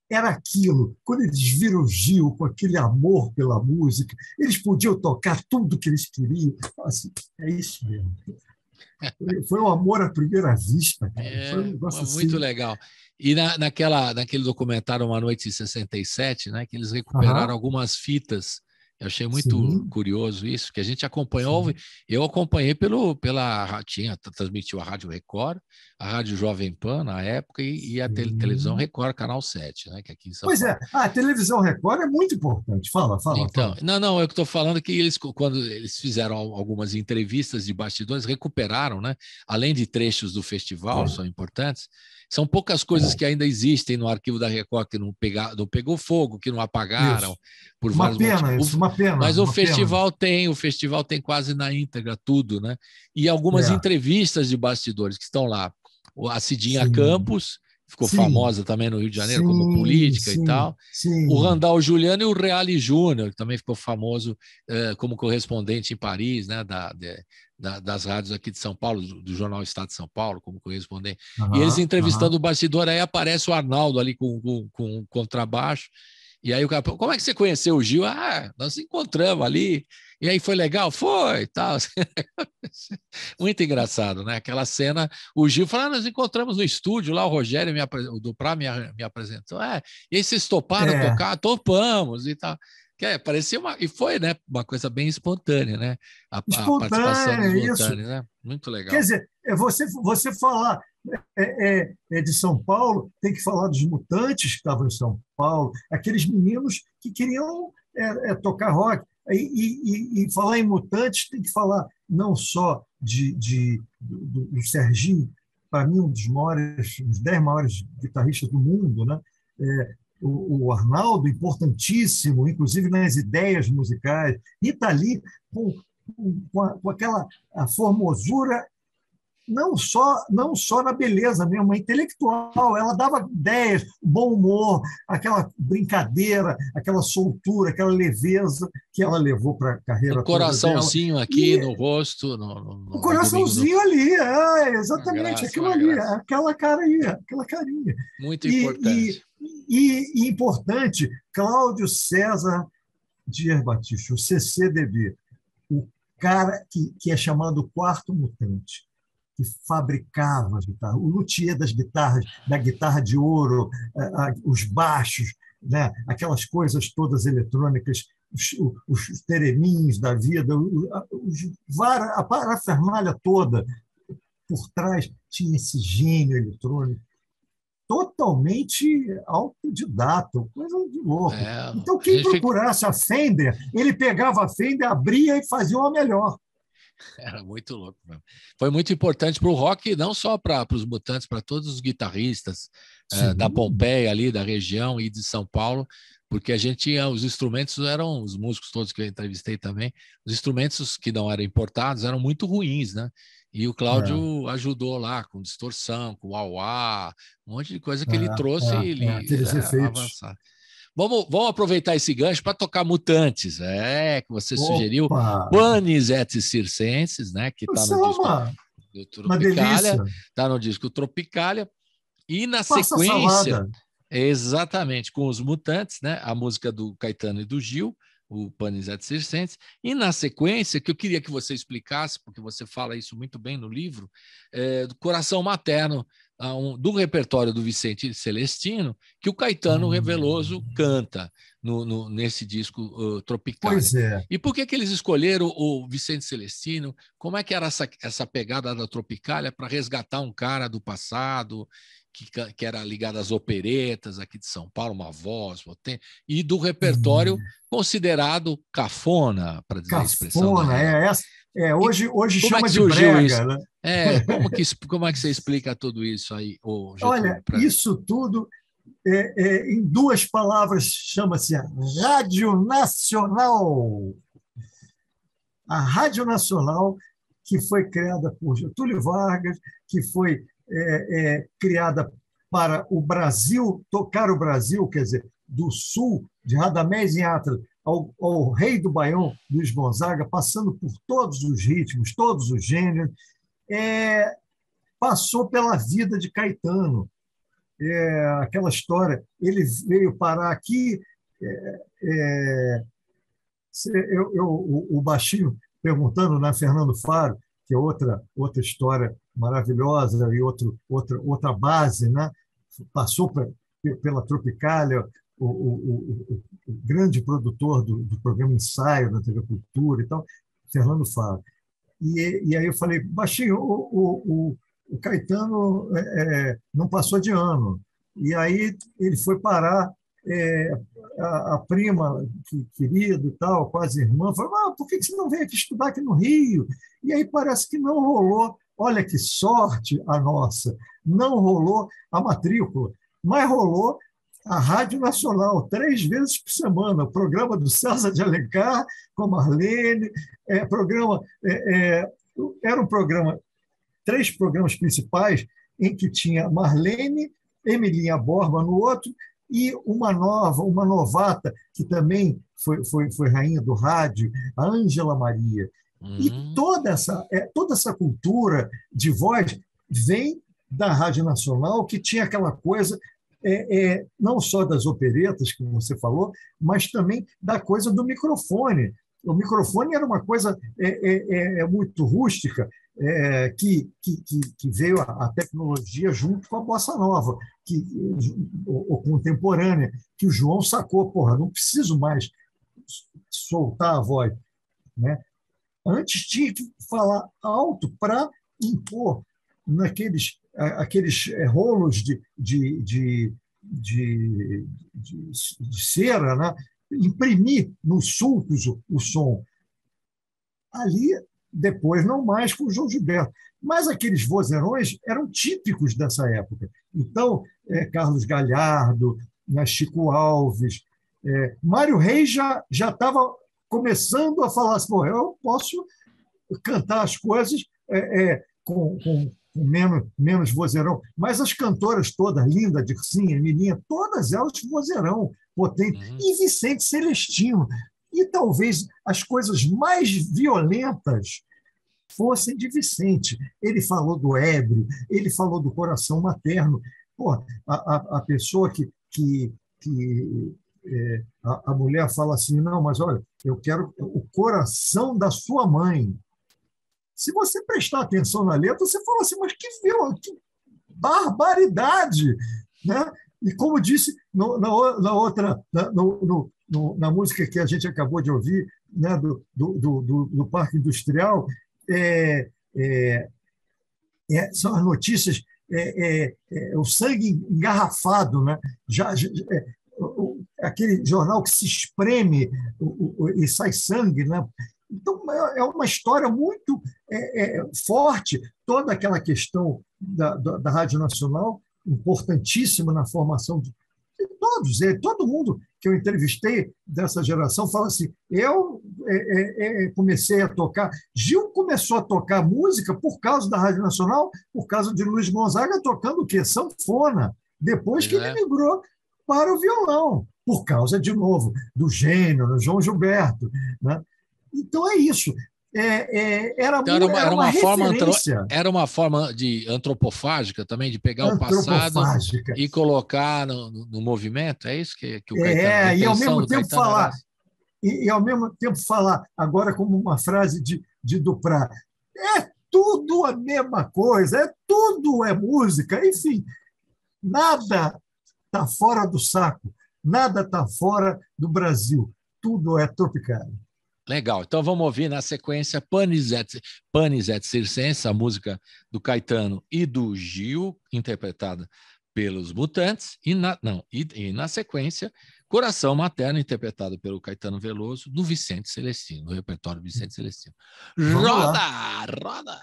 Speaker 3: era aquilo. Quando eles viram o Gil com aquele amor pela música, eles podiam tocar tudo que eles queriam. Assim, é isso mesmo. Foi um amor à primeira vista. Cara. Foi um negócio
Speaker 2: muito
Speaker 3: assim.
Speaker 2: legal. E naquele documentário Uma Noite em 67, né, que eles recuperaram algumas fitas. Eu achei muito curioso isso, que a gente acompanhou. Eu acompanhei transmitiu a Rádio Record, a Rádio Jovem Pan na época e a Televisão Record, Canal 7, né, que aqui em São Paulo.
Speaker 3: A Televisão Record é muito importante. Fala.
Speaker 2: Então, não, eu estou falando que quando eles fizeram algumas entrevistas de bastidores, recuperaram, né, além de trechos do festival, são importantes. São poucas coisas que ainda existem no arquivo da Record que não pegou fogo, que não apagaram. Por vários motivos.
Speaker 3: Uma pena.
Speaker 2: Mas o festival tem quase na íntegra tudo, né? E algumas entrevistas de bastidores que estão lá. A Cidinha Campos ficou famosa também no Rio de Janeiro como política e tal. O Randall Juliano e o Reale Júnior, que também ficou famoso como correspondente em Paris, né? Das rádios aqui de São Paulo, do Jornal Estado de São Paulo, como correspondente. E eles entrevistando o bastidor, aí aparece o Arnaldo ali com contrabaixo. E aí o cara, como é que você conheceu o Gil? Nós nos encontramos ali. E aí foi legal? Foi, tal. Muito engraçado, né? Aquela cena, o Gil falou, nós encontramos no estúdio lá, o Rogério, o Duprá me apresentou. E aí vocês toparam tocar? Topamos e tal. Parecia e foi, né? Uma coisa bem espontânea, né? A participação dos Mutantes, né? Muito legal.
Speaker 3: Quer dizer, você falar de São Paulo, tem que falar dos Mutantes que estavam em São Paulo, aqueles meninos que queriam tocar rock. E falar em Mutantes, tem que falar não só do Serginho, para mim, um dos 10 maiores guitarristas do mundo, né? O Arnaldo, importantíssimo, inclusive nas ideias musicais, e está ali com aquela formosura, não só na beleza mesmo, intelectual. Ela dava ideias, bom humor, aquela brincadeira, aquela soltura, aquela leveza que ela levou para a carreira toda.
Speaker 2: O coraçãozinho aqui no rosto.
Speaker 3: O coraçãozinho ali, exatamente, aquilo ali, aquela carinha.
Speaker 2: Muito importante.
Speaker 3: E importante, Cláudio César Dias Batista, o CCDB, o cara que é chamado Quarto Mutante, que fabricava as guitarras, o luthier das guitarras, da guitarra de ouro, os baixos, né? Aquelas coisas todas eletrônicas, os tereminhos da vida, a parafernália toda. Por trás tinha esse gênio eletrônico, totalmente autodidata, coisa de louco. Então, quem procurasse a Fender, ele pegava a Fender, abria e fazia uma melhor.
Speaker 2: Era muito louco mesmo. Foi muito importante para o rock, não só para os Mutantes, para todos os guitarristas, da Pompeia ali, da região e de São Paulo, porque a gente tinha os instrumentos, eram os músicos todos que eu entrevistei também, os instrumentos que não eram importados eram muito ruins, né? E o Cláudio ajudou lá com distorção, com uauá, um monte de coisa que ele trouxe e ele avançar. Vamos aproveitar esse gancho para tocar Mutantes, que você sugeriu, Panis et Circenses, né? Que está no disco do Tropicália, está no disco Tropicália, e na sequência, exatamente, com os Mutantes, né? A música do Caetano e do Gil, o Panis et Circenses, e na sequência, que eu queria que você explicasse, porque você fala isso muito bem no livro, do Coração Materno, do repertório do Vicente Celestino, que o Caetano Veloso canta nesse disco Tropicália.
Speaker 3: Pois é.
Speaker 2: E por que eles escolheram o Vicente Celestino? Como é que era essa pegada da Tropicália para resgatar um cara do passado, que era ligado às operetas aqui de São Paulo, uma voz potente, e do repertório considerado cafona, para dizer a expressão.
Speaker 3: Hoje chama de brega.
Speaker 2: Isso?
Speaker 3: Né?
Speaker 2: Como é que você explica tudo isso aí?
Speaker 3: Olha, isso tudo, em duas palavras, chama-se Rádio Nacional. A Rádio Nacional, que foi criada por Getúlio Vargas, que foi criada para o Brasil, tocar o Brasil, quer dizer, do sul, de Radamés Inhatza ao Rei do Baião, Luiz Gonzaga, passando por todos os ritmos, todos os gêneros, passou pela vida de Caetano. Aquela história, ele veio parar aqui, o baixinho perguntando, né, Fernando Faro, que é outra história maravilhosa e outra base, né? Passou pela Tropicália, o grande produtor do programa Ensaio da TV Cultura e tal, Fernando Faro. E aí eu falei, baixinho, o Caetano não passou de ano. E aí ele foi parar, a prima querida e tal, quase irmã, falou, por que você não vem aqui estudar aqui no Rio? E aí parece que não rolou. Olha que sorte a nossa! Não rolou a matrícula, mas rolou a Rádio Nacional, 3 vezes por semana, o programa do César de Alencar com a Marlene, era um programa, 3 programas principais, em que tinha Marlene, Emilinha Borba no outro, e uma novata, que também foi rainha do rádio, a Ângela Maria. E toda essa cultura de voz vem da Rádio Nacional, que tinha aquela coisa, não só das operetas, que você falou, mas também da coisa do microfone. O microfone era uma coisa muito rústica, que veio a tecnologia junto com a bossa nova, ou contemporânea, que o João sacou, não preciso mais soltar a voz, né? Antes tinha que falar alto para impor aqueles rolos de cera, né? Imprimir nos sulcos o som. Ali, depois, não mais com o João Gilberto. Mas aqueles vozeirões eram típicos dessa época. Então, Carlos Galhardo, né, Chico Alves, Mário Reis já estava começando a falar assim, eu posso cantar as coisas com menos vozeirão. Mas as cantoras todas, Linda, Dircinha, Emilinha, todas elas vozeirão potente. E Vicente Celestino. E talvez as coisas mais violentas fossem de Vicente. Ele falou do ébrio, ele falou do coração materno. A pessoa a mulher fala assim, não, mas olha, eu quero o coração da sua mãe. Se você prestar atenção na letra, você fala assim, mas que barbaridade! Né? E como disse na música que a gente acabou de ouvir, né, do Parque Industrial, são as notícias, o sangue engarrafado, né? Aquele jornal que se espreme e sai sangue, né? Então, é uma história muito forte, toda aquela questão da Rádio Nacional, importantíssimo na formação de todos eles. Todo mundo que eu entrevistei dessa geração fala assim, eu comecei a tocar... Gil começou a tocar música por causa da Rádio Nacional, por causa de Luiz Gonzaga tocando o quê? Sanfona. Depois que ele migrou para o violão, por causa, de novo, do gênio, do João Gilberto. Né? Então, é isso. Era uma referência.
Speaker 2: Era uma forma de antropofágica também, de pegar o passado e colocar no movimento. É isso que o Caetano...
Speaker 3: E ao mesmo tempo falar... E ao mesmo tempo falar, agora como uma frase de Duprat, tudo a mesma coisa, tudo é música, enfim, nada está fora do saco, nada está fora do Brasil, tudo é Tropicália.
Speaker 2: Legal, então vamos ouvir na sequência Panis Circenses, a música do Caetano e do Gil, interpretada pelos Mutantes, e na sequência, Coração Materno, interpretado pelo Caetano Veloso, do Vicente Celestino, no repertório do Vicente Celestino. Roda! Roda!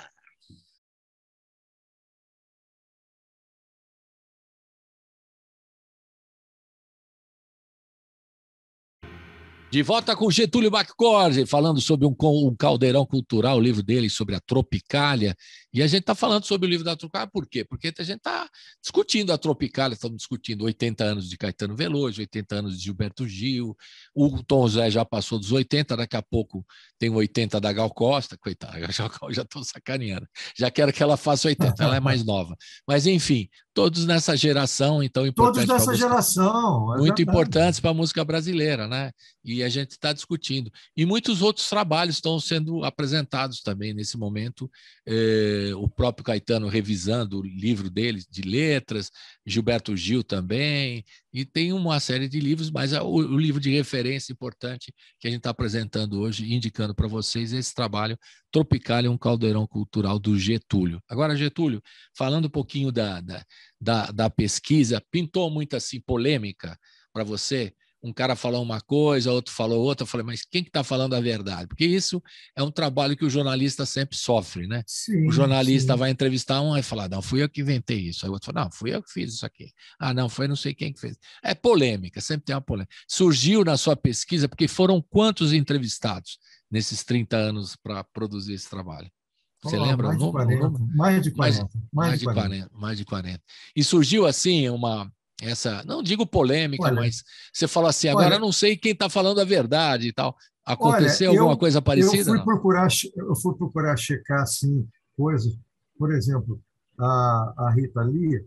Speaker 2: De volta com Getúlio Baccorsi, falando sobre um caldeirão cultural, o livro dele sobre a Tropicália. E a gente está falando sobre o livro da Tropicália, por quê? Porque a gente está discutindo a Tropicália, estamos discutindo 80 anos de Caetano Veloso, 80 anos de Gilberto Gil, o Tom Zé já passou dos 80, daqui a pouco tem 80 da Gal Costa, coitada, já estou sacaneando, já quero que ela faça 80, ela é mais nova. Mas, enfim, todos nessa geração, então, importantes.
Speaker 3: Todos dessa geração.
Speaker 2: Muito importantes para a música brasileira, né? E a gente está discutindo. E muitos outros trabalhos estão sendo apresentados também nesse momento. O próprio Caetano revisando o livro dele de letras, Gilberto Gil também, e tem uma série de livros, mas o livro de referência importante que a gente está apresentando hoje, indicando para vocês esse trabalho, Tropicália, um caldeirão cultural do Getúlio. Agora, Getúlio, falando um pouquinho da pesquisa, pintou muito assim polêmica para você? Um cara falou uma coisa, outro falou outra, eu falei, mas quem que está falando a verdade? Porque isso é um trabalho que o jornalista sempre sofre, né?
Speaker 3: Sim,
Speaker 2: o jornalista vai entrevistar um e falar, não, fui eu que inventei isso. Aí o outro fala, não, fui eu que fiz isso aqui. Ah, não, foi não sei quem que fez. É polêmica, sempre tem uma polêmica. Surgiu na sua pesquisa, porque foram quantos entrevistados nesses 30 anos para produzir esse trabalho? Você lembra
Speaker 3: mais
Speaker 2: o número?
Speaker 3: Mais de 40.
Speaker 2: Mais de 40. E surgiu assim não digo polêmica, mas você falou assim, agora eu não sei quem está falando a verdade e tal. Aconteceu alguma coisa parecida?
Speaker 3: Eu fui procurar checar assim, coisas. Por exemplo, a Rita Lee,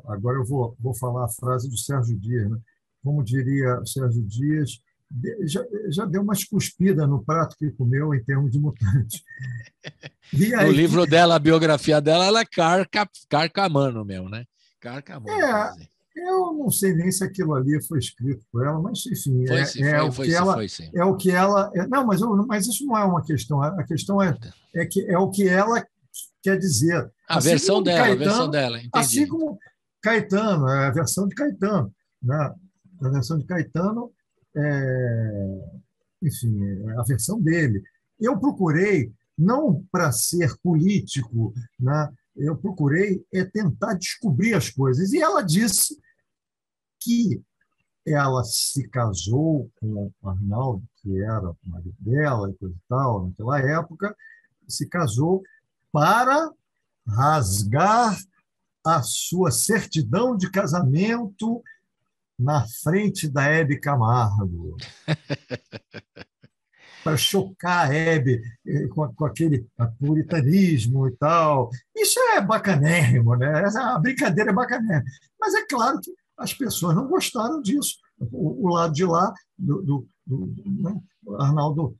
Speaker 3: agora eu vou falar a frase do Sérgio Dias, né? Como diria o Sérgio Dias, já deu uma cuspida no prato que comeu em termos de mutante.
Speaker 2: O livro dela, a biografia dela, ela é carcamano mesmo, né? Carcamano.
Speaker 3: Eu não sei nem se aquilo ali foi escrito por ela, mas enfim,
Speaker 2: foi
Speaker 3: o que ela. Não, mas isso não é uma questão. A questão é o que ela quer dizer.
Speaker 2: A versão dela, entendi.
Speaker 3: Assim como Caetano, a versão de Caetano, né? A versão de Caetano, enfim, a versão dele. Eu procurei, não para ser político, né? Eu procurei tentar descobrir as coisas. E ela disse que ela se casou com o Arnaldo, que era o marido dela e coisa e tal, naquela época, se casou para rasgar a sua certidão de casamento na frente da Hebe Camargo. Para chocar a Hebe com aquele puritanismo e tal. Isso é bacanérrimo, né? A brincadeira é bacanérrima. Mas é claro que as pessoas não gostaram disso. O lado de lá, né? Arnaldo,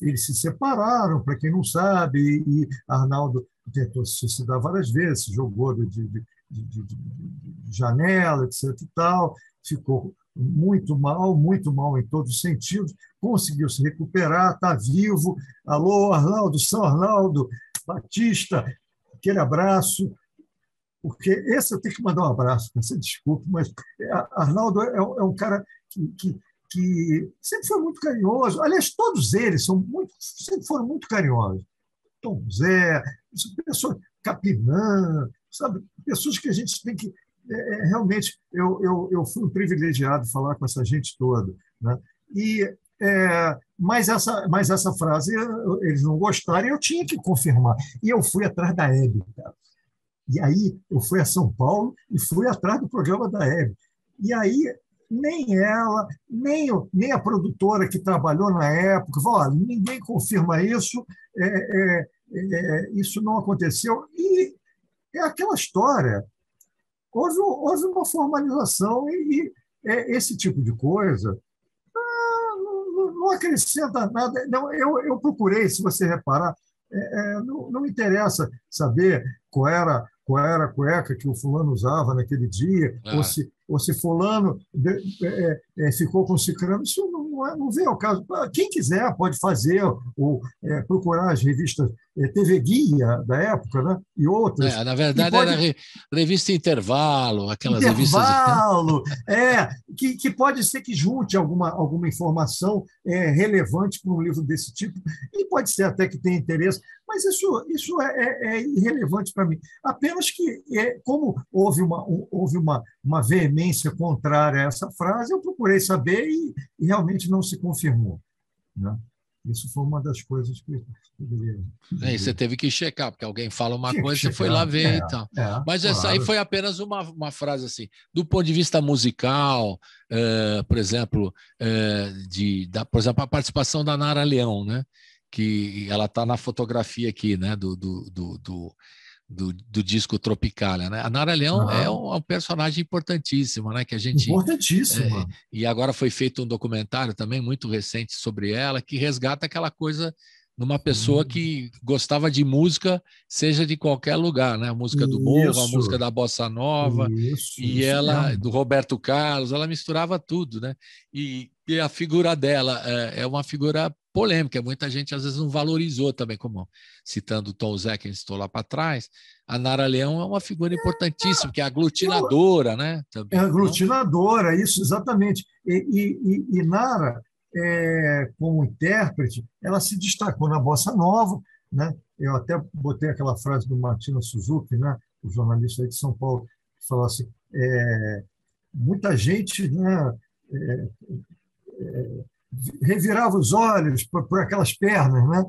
Speaker 3: eles se separaram, para quem não sabe, e Arnaldo tentou se suicidar várias vezes, se jogou de janela, etc. e tal, ficou muito mal em todos os sentidos, conseguiu se recuperar, está vivo. Alô, Arnaldo, São Arnaldo, Batista, aquele abraço, porque esse eu tenho que mandar um abraço, você desculpe, mas Arnaldo é um cara que sempre foi muito carinhoso. Aliás, todos eles sempre foram muito carinhosos. Tom Zé, pessoa, Capinã, sabe, pessoas que a gente tem que... realmente, eu fui um privilegiado de falar com essa gente toda, né? Mas essa frase eles não gostaram e eu tinha que confirmar. E eu fui atrás da Hebe, cara. E aí eu fui a São Paulo e fui atrás do programa da Hebe. E aí nem ela, nem a produtora que trabalhou na época, falou: olha, ninguém confirma isso, isso não aconteceu. E é aquela história. Houve uma formalização e esse tipo de coisa não acrescenta nada. Não, eu procurei, se você reparar, não interessa saber qual era a cueca que o fulano usava naquele dia, ou se fulano ficou com ciclano. Isso não vem ao caso. Quem quiser pode fazer, ou procurar as revistas TV Guia da época, né? E outras.
Speaker 2: Na verdade, era revista Intervalo, aquelas
Speaker 3: Intervalo, revistas... que pode ser que junte alguma informação relevante para um livro desse tipo, e pode ser até que tenha interesse, mas isso é irrelevante para mim. Apenas que, como houve uma veemência contrária a essa frase, eu procurei saber e realmente não se confirmou, né? Isso foi uma das coisas que eu deveria...
Speaker 2: Você teve que checar, porque alguém fala uma coisa, você foi lá ver e tal. Mas essa claro. Aí foi apenas uma frase assim. Do ponto de vista musical, por exemplo, por exemplo, a participação da Nara Leão, né? Que ela está na fotografia aqui, né? Do disco Tropicália, né? A Nara Leão é um personagem importantíssimo, né? Que a gente...
Speaker 3: Importantíssima.
Speaker 2: E agora foi feito um documentário também muito recente sobre ela, que resgata aquela coisa numa pessoa que gostava de música, seja de qualquer lugar, né? A música do morro, a música da bossa nova, do Roberto Carlos, ela misturava tudo, né? E a figura dela é uma figura polêmica, muita gente às vezes não valorizou também, como citando o Tom Zé, que a gente citou lá para trás. A Nara Leão é uma figura importantíssima, que é aglutinadora, né? Também,
Speaker 3: aglutinadora, isso, exatamente. E Nara, como intérprete, ela se destacou na Bossa Nova, né? Eu até botei aquela frase do Martina Suzuki, né? O jornalista aí de São Paulo, que falou assim, muita gente, né, revirava os olhos por aquelas pernas, né?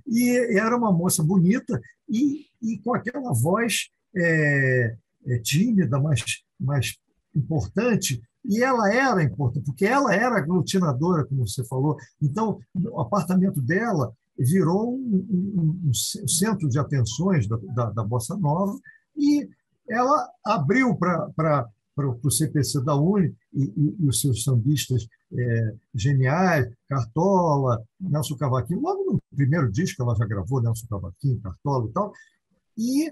Speaker 3: E era uma moça bonita e com aquela voz tímida, mais importante, e ela era importante, porque ela era aglutinadora, como você falou. Então, o apartamento dela virou um centro de atenções da Bossa Nova, e ela abriu para o CPC da UNE e os seus sambistas geniais, Cartola, Nelson Cavaquinho. Logo no primeiro disco ela já gravou Nelson Cavaquinho, Cartola e tal. E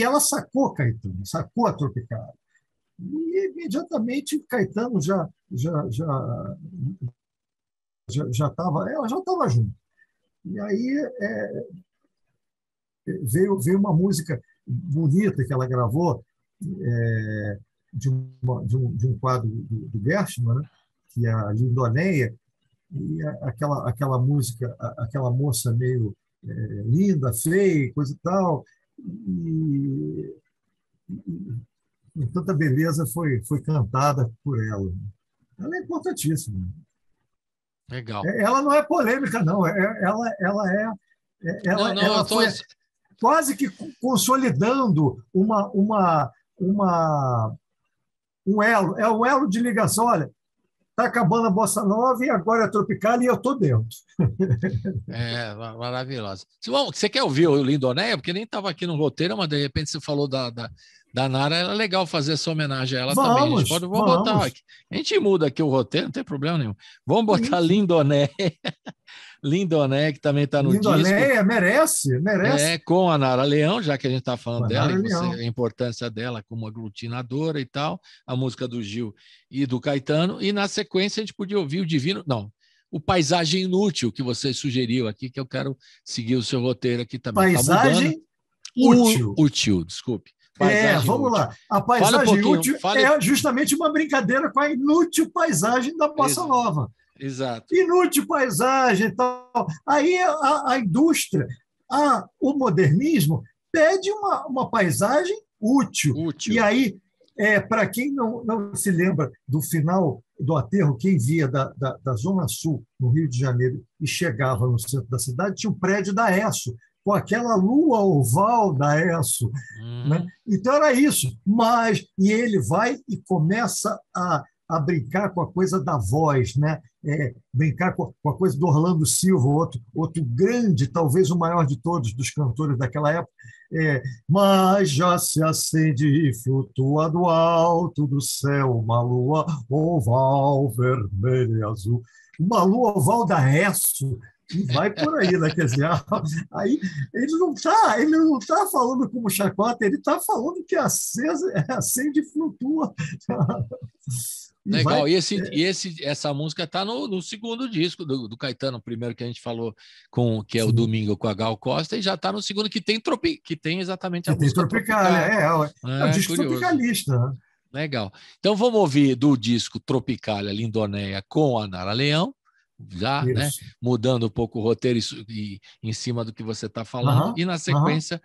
Speaker 3: ela sacou Caetano, sacou a Tropicália. E imediatamente Caetano ela já estava junto. E aí veio uma música bonita que ela gravou, de um quadro do Gershman, né? Que é a Lindonéia, e aquela música, aquela moça meio linda, feia, coisa e tal, e tanta beleza foi cantada por ela. Ela é importantíssima.
Speaker 2: Legal.
Speaker 3: Ela não é polêmica, não. Ela foi quase que consolidando um elo. É um elo de ligação. Olha, está acabando a Bossa Nova e agora é a Tropicália e eu estou dentro.
Speaker 2: Maravilhosa. Você quer ouvir o Lindonéia? Porque nem estava aqui no roteiro, mas de repente você falou da Nara, era legal fazer essa homenagem a ela também. A gente vamos botar aqui. A gente muda aqui o roteiro, não tem problema nenhum. Vamos botar Lindonéia. Lindonéia, que também está no disco.
Speaker 3: Lindonéia merece.
Speaker 2: Com a Nara Leão, já que a gente está falando dela, a importância dela como aglutinadora e tal, a música do Gil e do Caetano, e na sequência a gente podia ouvir o Paisagem Inútil, que você sugeriu aqui, que eu quero seguir o seu roteiro aqui também.
Speaker 3: Paisagem Útil.
Speaker 2: Útil, desculpe.
Speaker 3: Vamos lá. A paisagem útil é justamente uma brincadeira com a inútil paisagem da Bossa Nova.
Speaker 2: Exato.
Speaker 3: Inútil paisagem e tal. Aí a indústria, o modernismo pede uma paisagem útil. E aí, para quem não se lembra do final do aterro, quem via da Zona Sul, no Rio de Janeiro, e chegava no centro da cidade, tinha o prédio da ESSO, com aquela lua oval da ESSO. Né? Então era isso. E ele vai e começa a brincar com a coisa da voz, né? Brincar com a coisa do Orlando Silva, outro grande, talvez o maior de todos dos cantores daquela época. Mas já se acende e flutua do alto do céu uma lua oval, vermelha e azul. Uma lua oval da ESSO. E vai por aí, né? Quer dizer, aí ele não tá falando como chacota, ele está falando que acende e flutua.
Speaker 2: Legal. Essa música está no segundo disco do Caetano, o primeiro que a gente falou, que é o Domingo com a Gal Costa, e já está no segundo, que tem exatamente a música
Speaker 3: Tropicália. É o disco
Speaker 2: curioso.
Speaker 3: tropicalista. Né?
Speaker 2: Legal. Então vamos ouvir do disco Tropicália, Lindonéia, com a Nara Leão, já, né? Mudando um pouco o roteiro e em cima do que você está falando, e na sequência,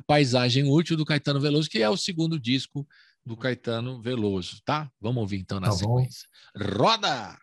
Speaker 2: Paisagem Útil, do Caetano Veloso, que é o segundo disco do Caetano Veloso, tá? Vamos ouvir então na sequência. Roda!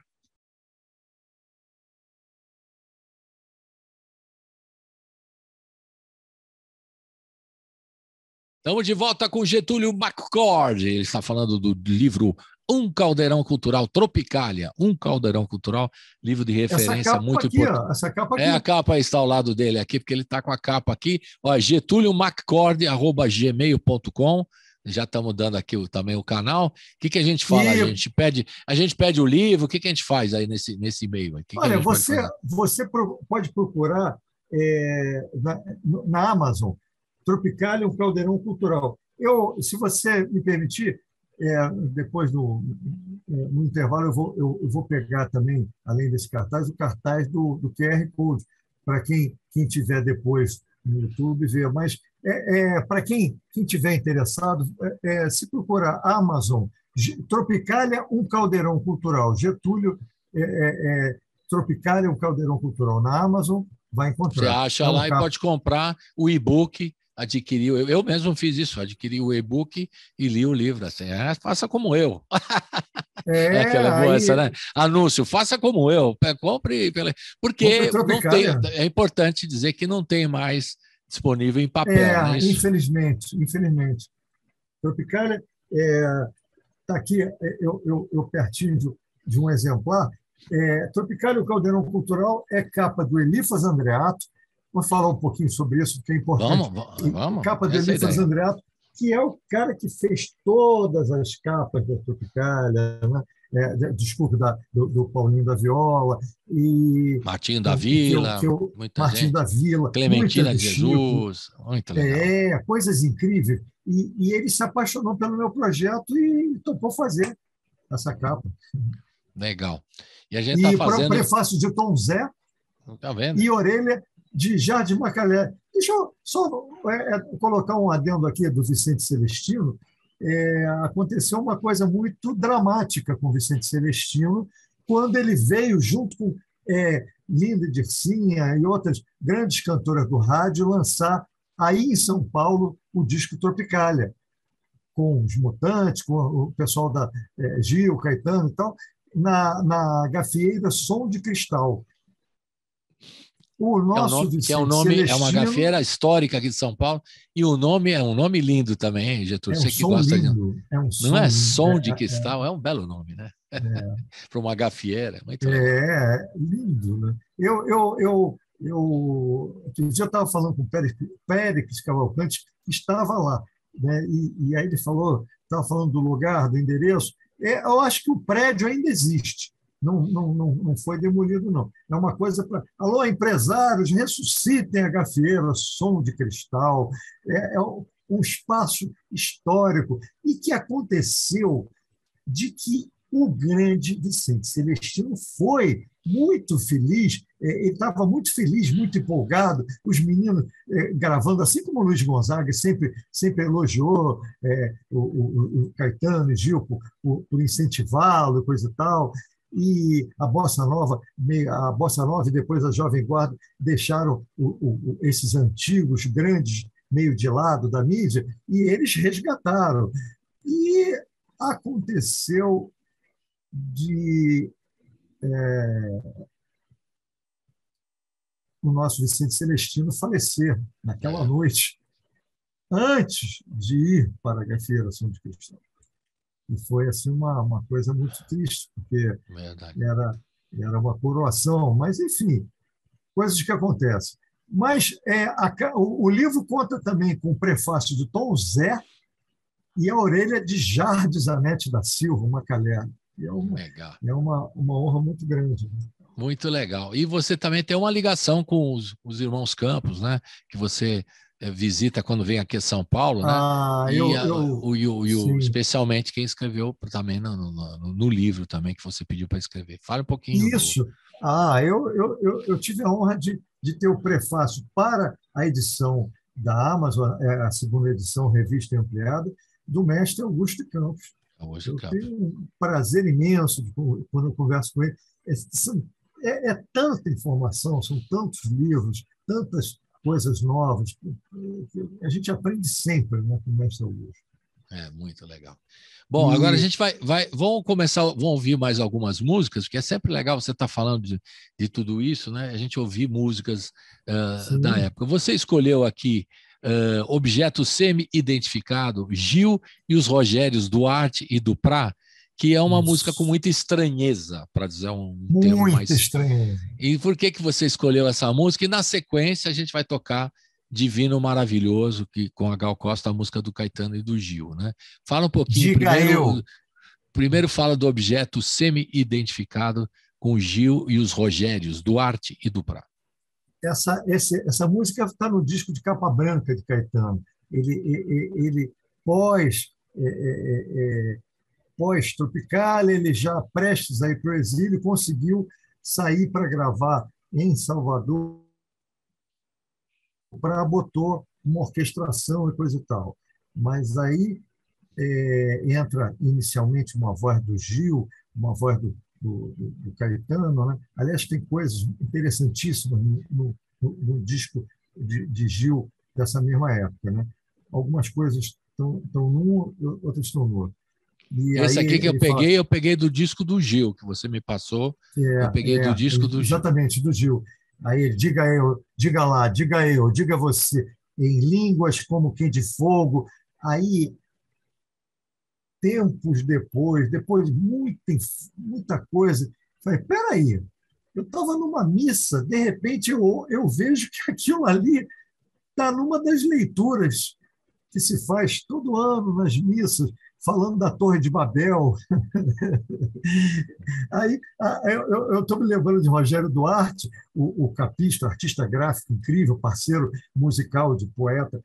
Speaker 2: Estamos de volta com Getúlio McCord. Ele está falando do livro Um Caldeirão Cultural, Tropicália. Um Caldeirão Cultural, livro de referência muito importante.
Speaker 3: Essa capa aqui.
Speaker 2: A capa está ao lado dele aqui, porque ele está com a capa aqui. GetúlioMcCord@gmail.com. Já estamos dando aqui também o canal. O que a gente fala? A gente pede o livro. O que a gente faz aí nesse e-mail?
Speaker 3: Olha, você pode procurar na Amazon, Tropicália, um Caldeirão Cultural. Se você me permitir, depois no intervalo eu vou pegar também, além desse cartaz, o cartaz do QR Code, para quem tiver depois no YouTube ver. Mas para quem tiver interessado, se procurar Amazon, Tropicália, um Caldeirão Cultural, Getúlio, Tropicália, um Caldeirão Cultural, na Amazon, vai encontrar.
Speaker 2: Você acha lá e pode comprar o e-book, adquirir. Eu mesmo fiz isso, adquiri o e-book e li o livro. Assim, faça como eu. Aquela boa essa, né? Anúncio, faça como eu, compre. Porque não tem, é importante dizer que não tem mais disponível em papel. Não é isso?
Speaker 3: Infelizmente. Tropicália está aqui, eu pertinho de um exemplar. Tropicália, o Caldeirão Cultural, é capa do Elifas Andreato. Vou falar um pouquinho sobre isso, porque é importante.
Speaker 2: Vamos.
Speaker 3: Capa do Elifas Andreato, que é o cara que fez todas as capas da Tropicália, né? Desculpe, do Paulinho da Viola. E
Speaker 2: Martinho da Vila.
Speaker 3: Martinho da Vila.
Speaker 2: Clementina de Jesus. Muito legal.
Speaker 3: Coisas incríveis. E ele se apaixonou pelo meu projeto e topou fazer essa capa.
Speaker 2: Legal. E a gente está fazendo...
Speaker 3: prefácio de Tom Zé,
Speaker 2: tá vendo?
Speaker 3: E orelha de Jardim Macalé. Deixa eu só colocar um adendo aqui do Vicente Celestino. Aconteceu uma coisa muito dramática com o Vicente Celestino quando ele veio junto com Linda Dircinha e outras grandes cantoras do rádio lançar aí em São Paulo o disco Tropicália, com os Mutantes, com o pessoal da Gil, Caetano e tal, na gafieira Som de Cristal. O nosso
Speaker 2: é uma gafieira histórica aqui de São Paulo, e o nome é um nome lindo também, hein, Getúlio? Você que gosta
Speaker 3: lindo.
Speaker 2: Não é Som de Cristal, é um belo nome, né? Para uma gafieira. Muito legal.
Speaker 3: Lindo, né? Outro dia eu estava falando com o Péricles Cavalcante, que estava lá, né? E aí ele estava falando do lugar, do endereço. Eu acho que o prédio ainda existe. Não foi demolido, não. É uma coisa para... Alô, empresários, ressuscitem a gafieira Som de Cristal. É um espaço histórico e que aconteceu de que o grande Vicente Celestino foi muito feliz, ele estava muito feliz, muito empolgado, os meninos gravando, assim como o Luiz Gonzaga sempre elogiou o Caetano e Gil por incentivá-lo, coisa e tal. E a Bossa Nova e depois a Jovem Guarda deixaram esses antigos grandes meio de lado da mídia, e eles resgataram. E aconteceu de o nosso Vicente Celestino falecer naquela noite, antes de ir para a Gafieira Som de Cristal. E foi assim uma coisa muito triste, porque era uma coroação, mas, enfim, coisas que acontecem. Mas o livro conta também com o prefácio de Tom Zé e a orelha de Jardim Zanetti da Silva, Macalé. É uma honra muito grande.
Speaker 2: Muito legal. E você também tem uma ligação com os irmãos Campos, né? Que você visita quando vem aqui a São Paulo, né? Especialmente quem escreveu também no livro também que você pediu para escrever. Fala um pouquinho.
Speaker 3: Isso. Eu tive a honra de ter o prefácio para a edição da Amazon, a segunda edição, revista ampliada, do mestre Augusto Campos. Eu tenho um prazer imenso quando eu converso com ele. É tanta informação, são tantos livros, tantas coisas novas. A gente aprende sempre, né, com o mestre Augusto.
Speaker 2: É muito legal. Bom, agora a gente vamos ouvir mais algumas músicas, porque é sempre legal você estar falando de tudo isso, né? A gente ouvir músicas da época. Você escolheu aqui Objeto Semi-Identificado, Gil e os Rogérios Duarte e Duprá, que é uma música com muita estranheza, para dizer termo mais...
Speaker 3: estranheza.
Speaker 2: E por que você escolheu essa música? E na sequência a gente vai tocar Divino Maravilhoso, com a Gal Costa, a música do Caetano e do Gil, né? Fala um pouquinho. Primeiro fala do Objeto Semi-Identificado com Gil e os Rogérios, Duarte e Duprá.
Speaker 3: Essa música está no disco de capa branca de Caetano. Ele pós-Tropical, ele já prestes a ir para o exílio, conseguiu sair para gravar em Salvador, botou uma orquestração e coisa e tal. Mas aí entra inicialmente uma voz do Gil, uma voz do Caetano, né? Aliás, tem coisas interessantíssimas no disco de Gil dessa mesma época, né? Algumas coisas estão num, outras estão no outro.
Speaker 2: Esse aqui que eu peguei do disco do Gil, que você me passou. Eu peguei do disco do Gil.
Speaker 3: Exatamente, do Gil. Aí ele, diga você, em línguas como quem de fogo. Aí, tempos depois de muita coisa, falei, peraí, eu estava numa missa, de repente eu vejo que aquilo ali está numa das leituras que se faz todo ano nas missas, falando da Torre de Babel. Aí eu estou me lembrando de Rogério Duarte, o capista, artista gráfico incrível, parceiro musical de poeta,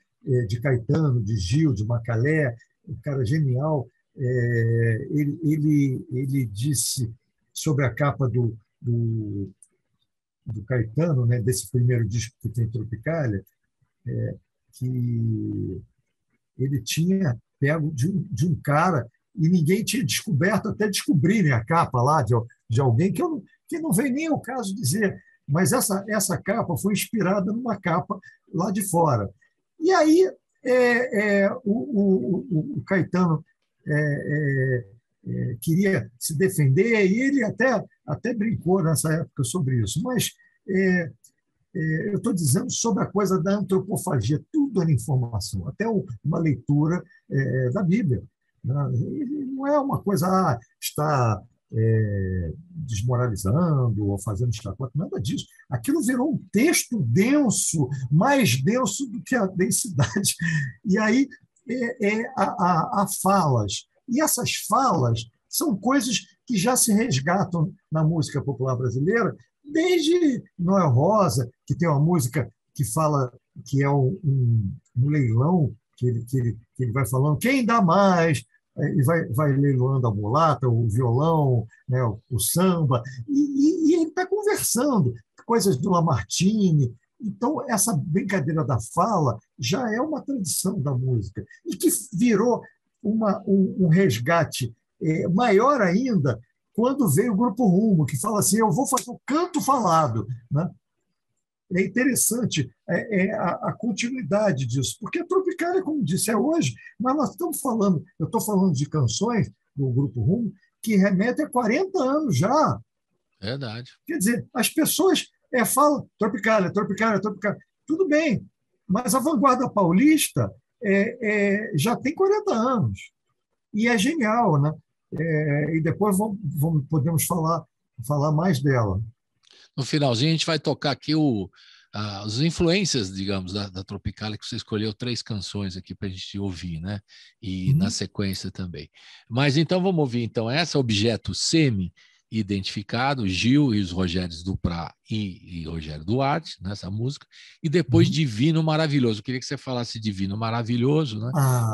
Speaker 3: de Caetano, de Gil, de Macalé, um cara genial. Ele disse sobre a capa do Caetano, né, desse primeiro disco que tem Tropicália, que ele tinha pego de um cara e ninguém tinha descoberto até descobrirem a capa lá de alguém que não vem nem ao caso dizer, mas essa capa foi inspirada numa capa lá de fora. E aí o Caetano queria se defender e ele até brincou nessa época sobre isso, mas eu estou dizendo sobre a coisa da antropofagia, tudo era informação, até uma leitura da Bíblia. Não é uma coisa, está desmoralizando ou fazendo chacota, nada disso. Aquilo virou um texto denso, mais denso do que a densidade. E aí há falas. E essas falas são coisas que já se resgatam na música popular brasileira, desde Noel Rosa, que tem uma música que fala que é um leilão, que ele vai falando quem dá mais, e vai leiloando a mulata, o violão, né, o samba, e ele está conversando, coisas do Lamartine. Então, essa brincadeira da fala já é uma tradição da música, e que virou um resgate maior ainda quando veio o Grupo Rumo, que fala assim, eu vou fazer o canto falado, né? é interessante a continuidade disso, porque a Tropicália, como disse, é hoje, mas nós estamos falando, eu estou falando de canções do Grupo Rumo que remetem a 40 anos já.
Speaker 2: Verdade.
Speaker 3: Quer dizer, as pessoas falam Tropicália, Tropicália, Tropicália. Tudo bem, mas a vanguarda paulista já tem 40 anos. E é genial, né? E depois podemos falar mais dela.
Speaker 2: No finalzinho, a gente vai tocar aqui as influências, digamos, da Tropicália, que você escolheu 3 canções aqui para a gente ouvir, né? E na sequência também. Mas então vamos ouvir então essa, Objeto Semi-Identificado, Gil e os Rogérios Duprat e Rogério Duarte, nessa música, e depois Divino Maravilhoso. Eu queria que você falasse Divino Maravilhoso, né?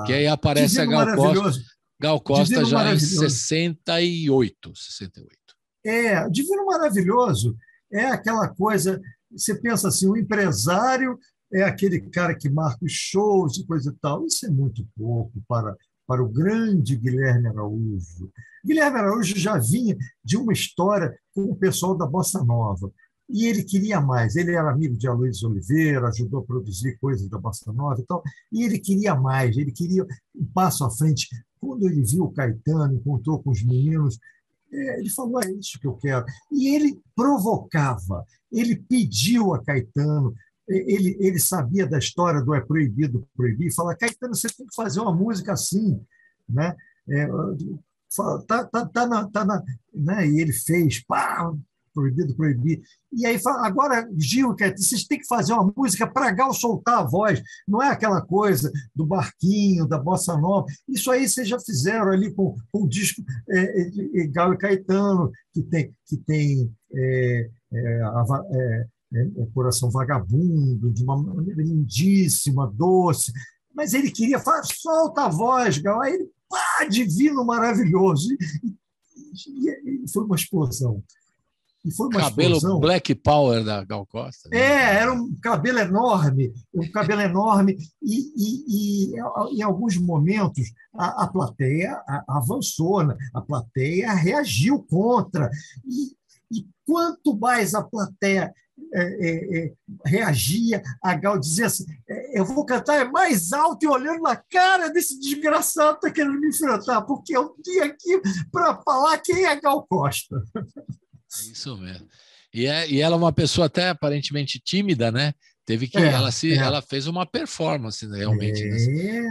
Speaker 2: Que aí aparece a Gal Costa. Gal Costa
Speaker 3: Divino
Speaker 2: já em 68.
Speaker 3: Divino Maravilhoso é aquela coisa, você pensa assim, o empresário é aquele cara que marca os shows e coisa e tal. Isso é muito pouco para o grande Guilherme Araújo. Guilherme Araújo já vinha de uma história com o pessoal da Bossa Nova, e ele queria mais. Ele era amigo de Aloysio Oliveira, ajudou a produzir coisas da Bossa Nova e tal, e ele queria mais, ele queria um passo à frente. Quando ele viu o Caetano, encontrou com os meninos, ele falou, é isso que eu quero. E ele provocava, ele pediu a Caetano, ele sabia da história do É Proibido Proibir, fala, Caetano, você tem que fazer uma música assim, né? Né? E ele fez, pá, Proibido Proibir. E aí fala, agora, Gil, vocês têm que fazer uma música para Gal soltar a voz, não é aquela coisa do barquinho, da bossa nova. Isso aí vocês já fizeram ali com o disco Gal e Caetano, que tem Coração Vagabundo, de uma maneira lindíssima, doce. Mas ele queria falar, solta a voz, Gal. Aí ele, pá, divino, maravilhoso. E foi uma explosão. E foi uma
Speaker 2: cabelo
Speaker 3: explosão.
Speaker 2: Black Power da Gal Costa. Né?
Speaker 3: Era um cabelo enorme, e em alguns momentos a plateia avançou, né? A plateia reagiu contra. E quanto mais a plateia reagia, a Gal dizia assim, eu vou cantar mais alto e olhando na cara desse desgraçado que está querendo me enfrentar, porque eu vim aqui para falar quem é a Gal Costa.
Speaker 2: Isso mesmo. E ela é uma pessoa até aparentemente tímida, né? Teve que ela fez uma performance realmente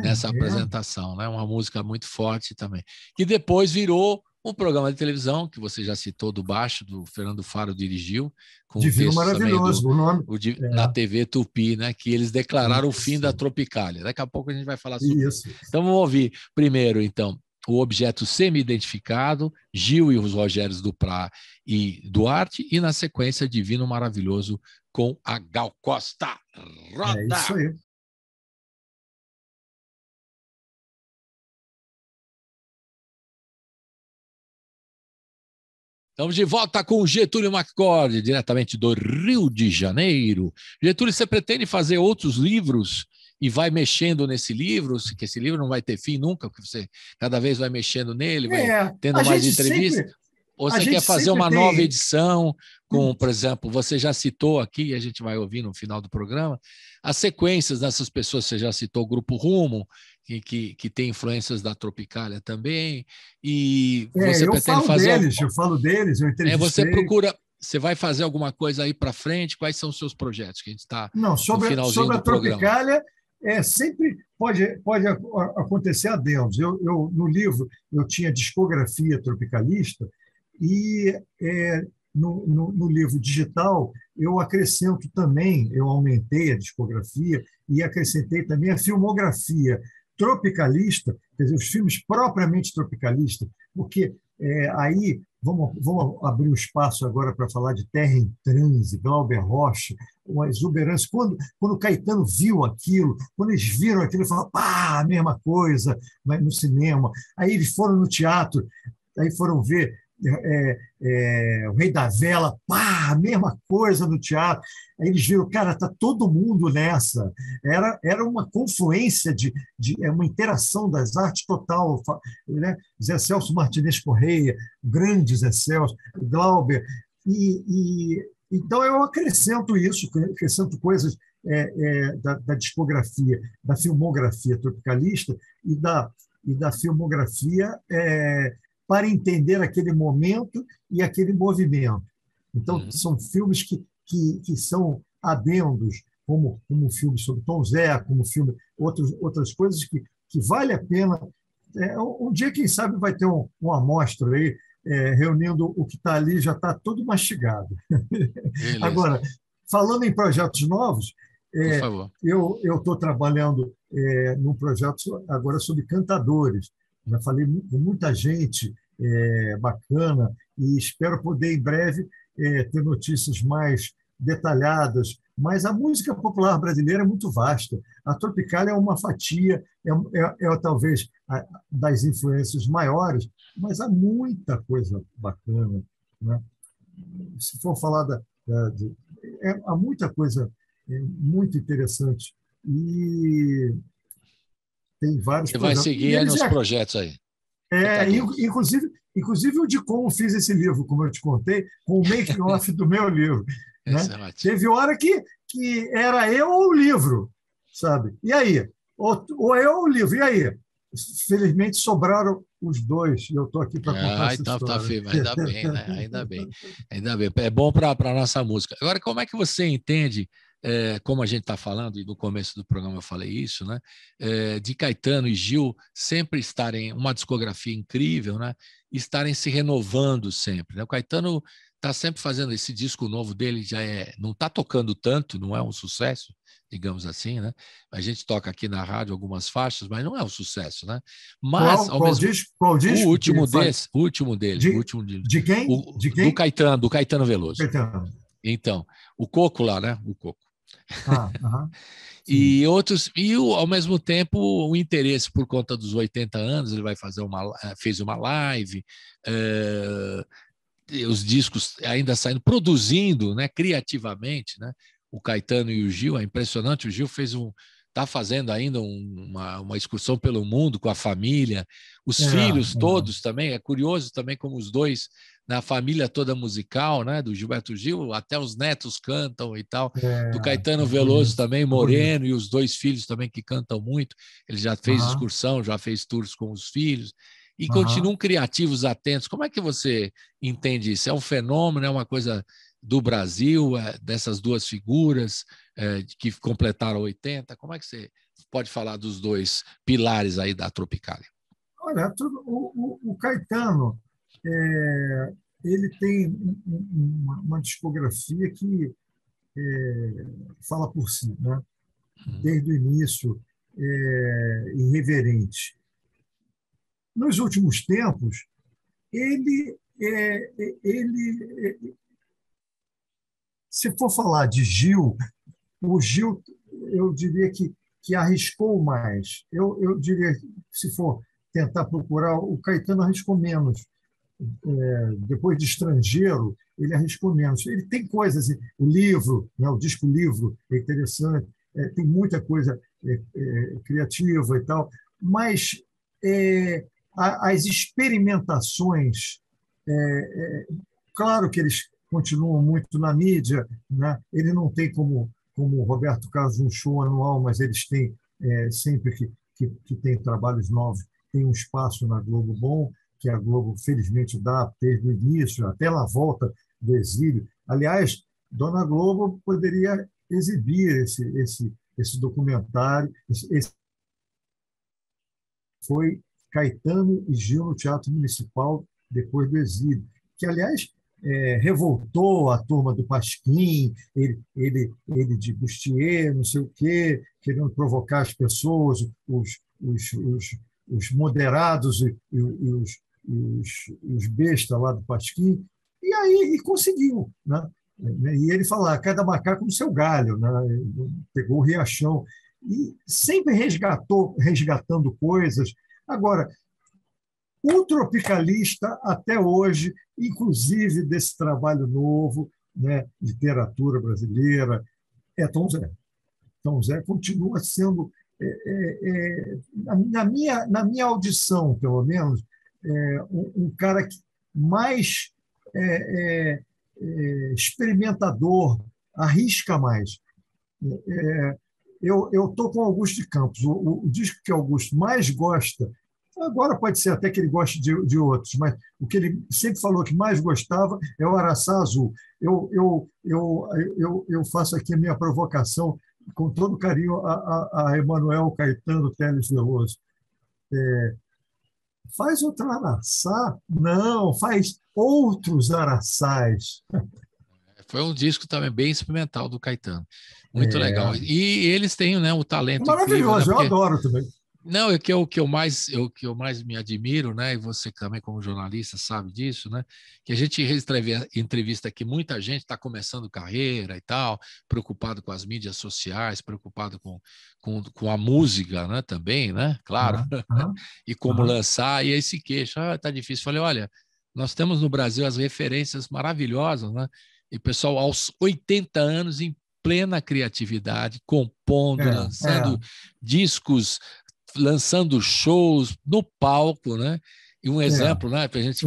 Speaker 2: nessa apresentação, né? Uma música muito forte também. Que depois virou um programa de televisão que você já citou, do Baixo, do Fernando Faro dirigiu, com
Speaker 3: Divino Maravilhoso,
Speaker 2: o nome na TV Tupi, né? Que eles declararam o fim da Tropicália. Daqui a pouco a gente vai falar sobre isso. Então vamos ouvir primeiro, então, o Objeto Semi-Identificado, Gil e os Rogérios Duprat e Duarte, e na sequência Divino Maravilhoso com a Gal Costa. Roda!
Speaker 3: É isso aí.
Speaker 2: Estamos de volta com o Getúlio McCord, diretamente do Rio de Janeiro. Getúlio, você pretende fazer outros livros e vai mexendo nesse livro, que esse livro não vai ter fim nunca, porque você cada vez vai mexendo nele, vai tendo mais entrevistas? Ou você quer fazer uma nova edição com, por exemplo, você já citou aqui, a gente vai ouvir no final do programa, as sequências dessas pessoas, você já citou o Grupo Rumo, que tem influências da Tropicália também, e você pretende fazer...
Speaker 3: Eu falo deles, eu entrevistei.
Speaker 2: Você vai fazer alguma coisa aí para frente? Quais são os seus projetos? Que a gente está
Speaker 3: no finalzinho do programa. Sobre a Tropicália, sempre pode acontecer adendos. No livro, eu tinha discografia tropicalista, e no livro digital eu acrescento também, eu aumentei a discografia e acrescentei também a filmografia tropicalista, quer dizer, os filmes propriamente tropicalistas, porque aí vamos abrir um espaço agora para falar de Terra em Transe, Glauber Rocha, uma exuberância. Quando o Caetano viu aquilo, quando eles viram aquilo, ele falou, pá, a mesma coisa, mas no cinema. Aí eles foram no teatro, aí foram ver o Rei da Vela, pá, a mesma coisa no teatro. Aí eles viram, cara, está todo mundo nessa. Era uma confluência uma interação das artes total, né? Zé Celso Martinez Correia, grande Zé Celso, Glauber, e Então, eu acrescento isso, acrescento coisas da discografia, da filmografia tropicalista e da filmografia para entender aquele momento e aquele movimento. Então, são filmes que são adendos, como filme sobre Tom Zé, como filme, outras coisas que vale a pena. Um dia, quem sabe, vai ter uma amostra aí, reunindo o que está ali, já está todo mastigado. Agora, falando em projetos novos,
Speaker 2: por favor.
Speaker 3: Eu estou trabalhando num projeto agora sobre cantadores. Já falei com muita gente bacana e espero poder, em breve, ter notícias mais detalhadas. Mas a música popular brasileira é muito vasta. A Tropicália é uma fatia, talvez das influências maiores, mas há muita coisa bacana, né? Se for falar há muita coisa muito interessante e tem vários
Speaker 2: Você
Speaker 3: projetos.
Speaker 2: Vai seguir aí nos projetos aí.
Speaker 3: Inclusive o de como fiz esse livro, como eu te contei, com o making-off do meu livro. Né? Teve hora que era eu ou o livro, sabe? E aí? Ou eu ou o livro, e aí? Felizmente sobraram os dois, e eu estou aqui para contar essa história.
Speaker 2: Tá firme. Ainda bem, né? Ainda bem. É bom para a nossa música. Agora, como é que você entende, como a gente está falando, e no começo do programa eu falei isso, né? De Caetano e Gil sempre estarem, uma discografia incrível, né? Estarem se renovando sempre, né? O Caetano está sempre fazendo esse disco novo dele, não está tocando tanto, não é um sucesso, digamos assim, né? A gente toca aqui na rádio algumas faixas, mas não é um sucesso, né? Mas
Speaker 3: qual disco?
Speaker 2: O último dele.
Speaker 3: De quem?
Speaker 2: Do Caetano Veloso.
Speaker 3: Caetano.
Speaker 2: Então, o Coco lá, né? O Coco.
Speaker 3: E
Speaker 2: outros, ao mesmo tempo o interesse por conta dos 80 anos, ele fez uma live, os discos ainda saindo, produzindo, né, criativamente, né? O Caetano e o Gil, é impressionante. O Gil está fazendo ainda uma excursão pelo mundo com a família, os filhos todos também. É curioso também como os dois, na família toda musical, né, do Gilberto Gil, até os netos cantam e tal. Do Caetano Veloso também, Moreno, e os dois filhos também que cantam muito. Ele já fez excursão, já fez tours com os filhos. E continuam criativos, atentos. Como é que você entende isso? É um fenômeno, é uma coisa do Brasil, dessas duas figuras que completaram 80? Como é que você pode falar dos dois pilares aí da Tropicália?
Speaker 3: Olha, o Caetano, ele tem uma discografia que fala por si, né? Desde o início, irreverente. Nos últimos tempos, se for falar de Gil, o Gil, eu diria que arriscou mais. Eu diria que, se for tentar procurar, o Caetano arriscou menos. Depois de Estrangeiro, ele arriscou menos. Ele tem coisas, o livro, né, o disco-livro é interessante, tem muita coisa criativa e tal, mas as experimentações, claro que eles continuam muito na mídia, né? Ele não tem como o Roberto Carlos um show anual, mas eles têm sempre que tem trabalhos novos, tem um espaço na Globo bom, que a Globo felizmente dá desde o início, até na volta do exílio. Aliás, Dona Globo poderia exibir esse documentário. Foi Caetano e Gil no Teatro Municipal depois do exílio, que, aliás, revoltou a turma do Pasquim, ele de Bustier, não sei o quê, querendo provocar as pessoas, os moderados e os bestas lá do Pasquim, e aí conseguiu, né? E ele fala, cada macaco no seu galho, né? Pegou o Riachão, e sempre resgatando coisas. Agora, o tropicalista, até hoje, inclusive desse trabalho novo, né, literatura brasileira, é Tom Zé. Tom Zé continua sendo, na minha audição, pelo menos, um cara que mais experimentador, arrisca mais. Eu estou com Augusto de Campos. O disco que Augusto mais gosta, agora pode ser até que ele goste de outros, mas o que ele sempre falou que mais gostava é o Araçá Azul. Eu faço aqui a minha provocação com todo carinho a Emanuel Caetano Telles Veloso. Faz outro Araçá? Não, faz outros Araçás.
Speaker 2: Foi um disco também bem experimental do Caetano. Muito legal. E eles têm, né, o talento
Speaker 3: maravilhoso,
Speaker 2: incrível, né?
Speaker 3: Eu adoro também.
Speaker 2: Não, é o que eu mais me admiro, né? E você também, como jornalista, sabe disso, né? Que a gente entrevista aqui, muita gente está começando carreira e tal, preocupado com as mídias sociais, preocupado com a música, né? Também, né? Claro. E como lançar, e aí se queixa, tá difícil. Falei, olha, nós temos no Brasil as referências maravilhosas, né? E pessoal, aos 80 anos, em plena criatividade, compondo, lançando discos, lançando shows no palco, né? E um exemplo, né, para a gente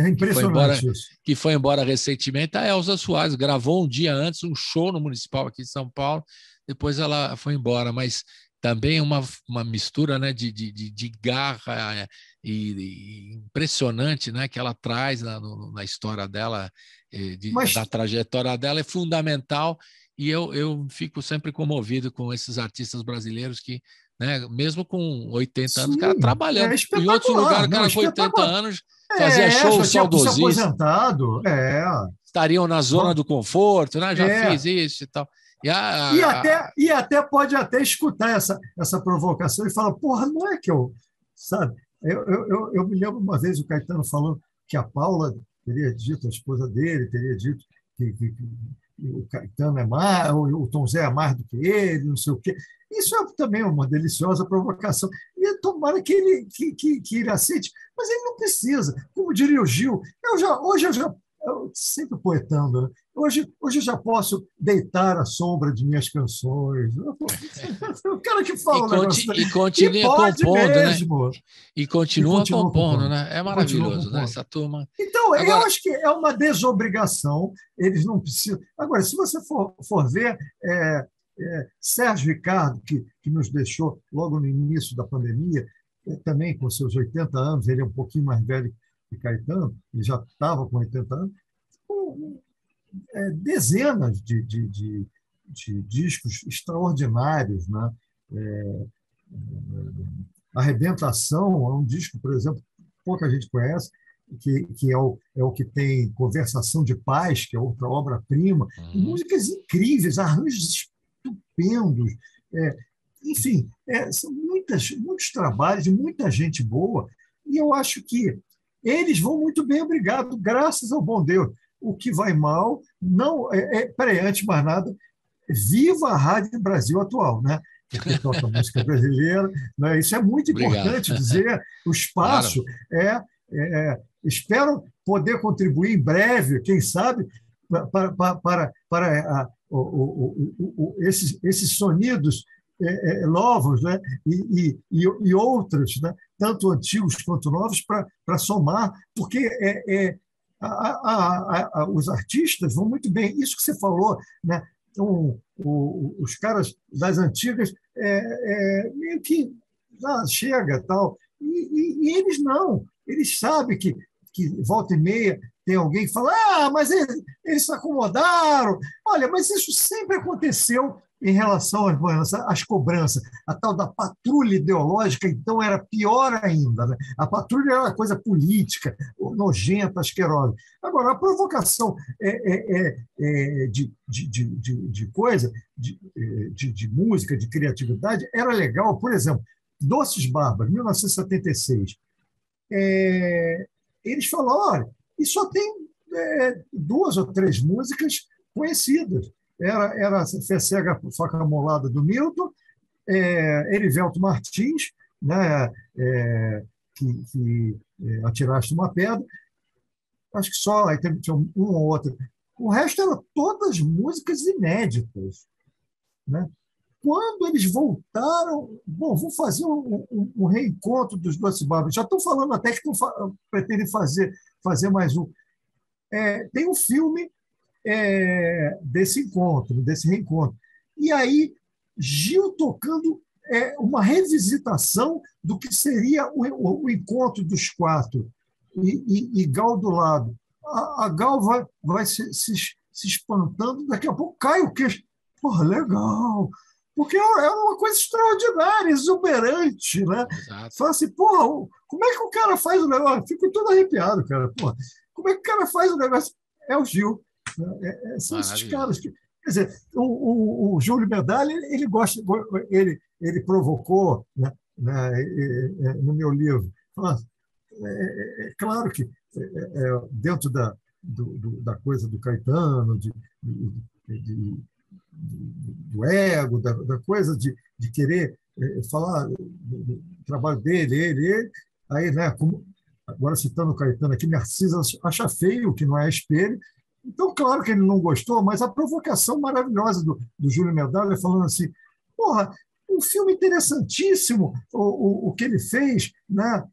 Speaker 2: que foi embora recentemente, a Elza Soares gravou um dia antes um show no Municipal aqui de São Paulo, depois ela foi embora, mas também uma mistura, né, de garra e impressionante, né, que ela traz na história dela, da trajetória dela, é fundamental. E eu fico sempre comovido com esses artistas brasileiros que, né, mesmo com 80 anos, o cara trabalhando. Em outros lugares, o cara com 80 anos fazia show saudosíssimo.
Speaker 3: Aposentado.
Speaker 2: Estariam na zona do conforto, né? Já fiz isso e tal.
Speaker 3: E até pode até escutar essa provocação e falar, porra, não é que eu... Sabe? Eu me lembro uma vez o Caetano falando que a Paula teria dito, a esposa dele, teria dito que o Caetano é mais, o Tom Zé é mais do que ele, não sei o quê. Isso é também uma deliciosa provocação. E tomara que ele aceite, mas ele não precisa. Como diria o Gil, eu sempre poetando, né? Hoje eu já posso deitar à sombra de minhas canções. O cara que fala
Speaker 2: e continua compondo, mesmo. Né? E continua compondo, né? É maravilhoso, né? Essa turma.
Speaker 3: Então, eu acho que é uma desobrigação, eles não precisam. Agora, se você for ver, Sérgio Ricardo, que nos deixou logo no início da pandemia, também com seus 80 anos, ele é um pouquinho mais velho que Caetano, ele já estava com 80 anos, dezenas de discos extraordinários, né? Arrebentação é um disco, por exemplo, pouca gente conhece, que é o que tem Conversação de Paz, que é outra obra-prima, músicas incríveis, arranjos estupendos, enfim, são muitos trabalhos de muita gente boa, e eu acho que eles vão muito bem, obrigado, graças ao bom Deus. O que vai mal, não. Peraí, antes de mais nada, viva a Rádio Brasil Atual, né? Porque toca música brasileira, né? Isso é muito importante dizer. O espaço espero poder contribuir em breve, quem sabe, para esses sonidos novos, né? E outros, né? Tanto antigos quanto novos, para somar, porque os artistas vão muito bem. Isso que você falou, né? Os caras das antigas meio que chega tal, e eles não. Eles sabem que volta e meia tem alguém que fala, mas eles se acomodaram. Olha, mas isso sempre aconteceu em relação às cobranças. A tal da patrulha ideológica, então, era pior ainda, né? A patrulha era uma coisa política, nojenta, asquerosa. Agora, a provocação de coisa, de música, de criatividade, era legal. Por exemplo, Doces Bárbaros, 1976. Eles falaram, olha, e só tem 2 ou 3 músicas conhecidas. Era Fé Cega, Faca Molada, do Milton, Erivelto Martins, né, que Atiraste uma Pedra. Acho que só, aí tinha uma ou outra. O resto eram todas músicas inéditas, né? Quando eles voltaram, vou fazer um reencontro dos Doces Bárbaros. Já estão falando até que pretendem fazer mais um. Tem um filme desse reencontro. E aí, Gil tocando uma revisitação do que seria o encontro dos quatro, e Gal do lado. A Gal vai se espantando, daqui a pouco cai o queixo. Porra, legal! Porque é uma coisa extraordinária, exuberante, né? Fala assim, porra, como é que o cara faz o negócio? Fico todo arrepiado, cara. Porra, como é que o cara faz o negócio? É o Gil. São esses caras que... Quer dizer, o Júlio Medalha, ele provocou, né, no meu livro. Claro que dentro da coisa do Caetano, do ego, da coisa de querer falar do trabalho dele, aí, né, agora citando o Caetano aqui, Narcisa acha feio, que não é espelho. Então, claro que ele não gostou, mas a provocação maravilhosa do Júlio Medalha, falando assim, porra, um filme interessantíssimo, o que ele fez, né,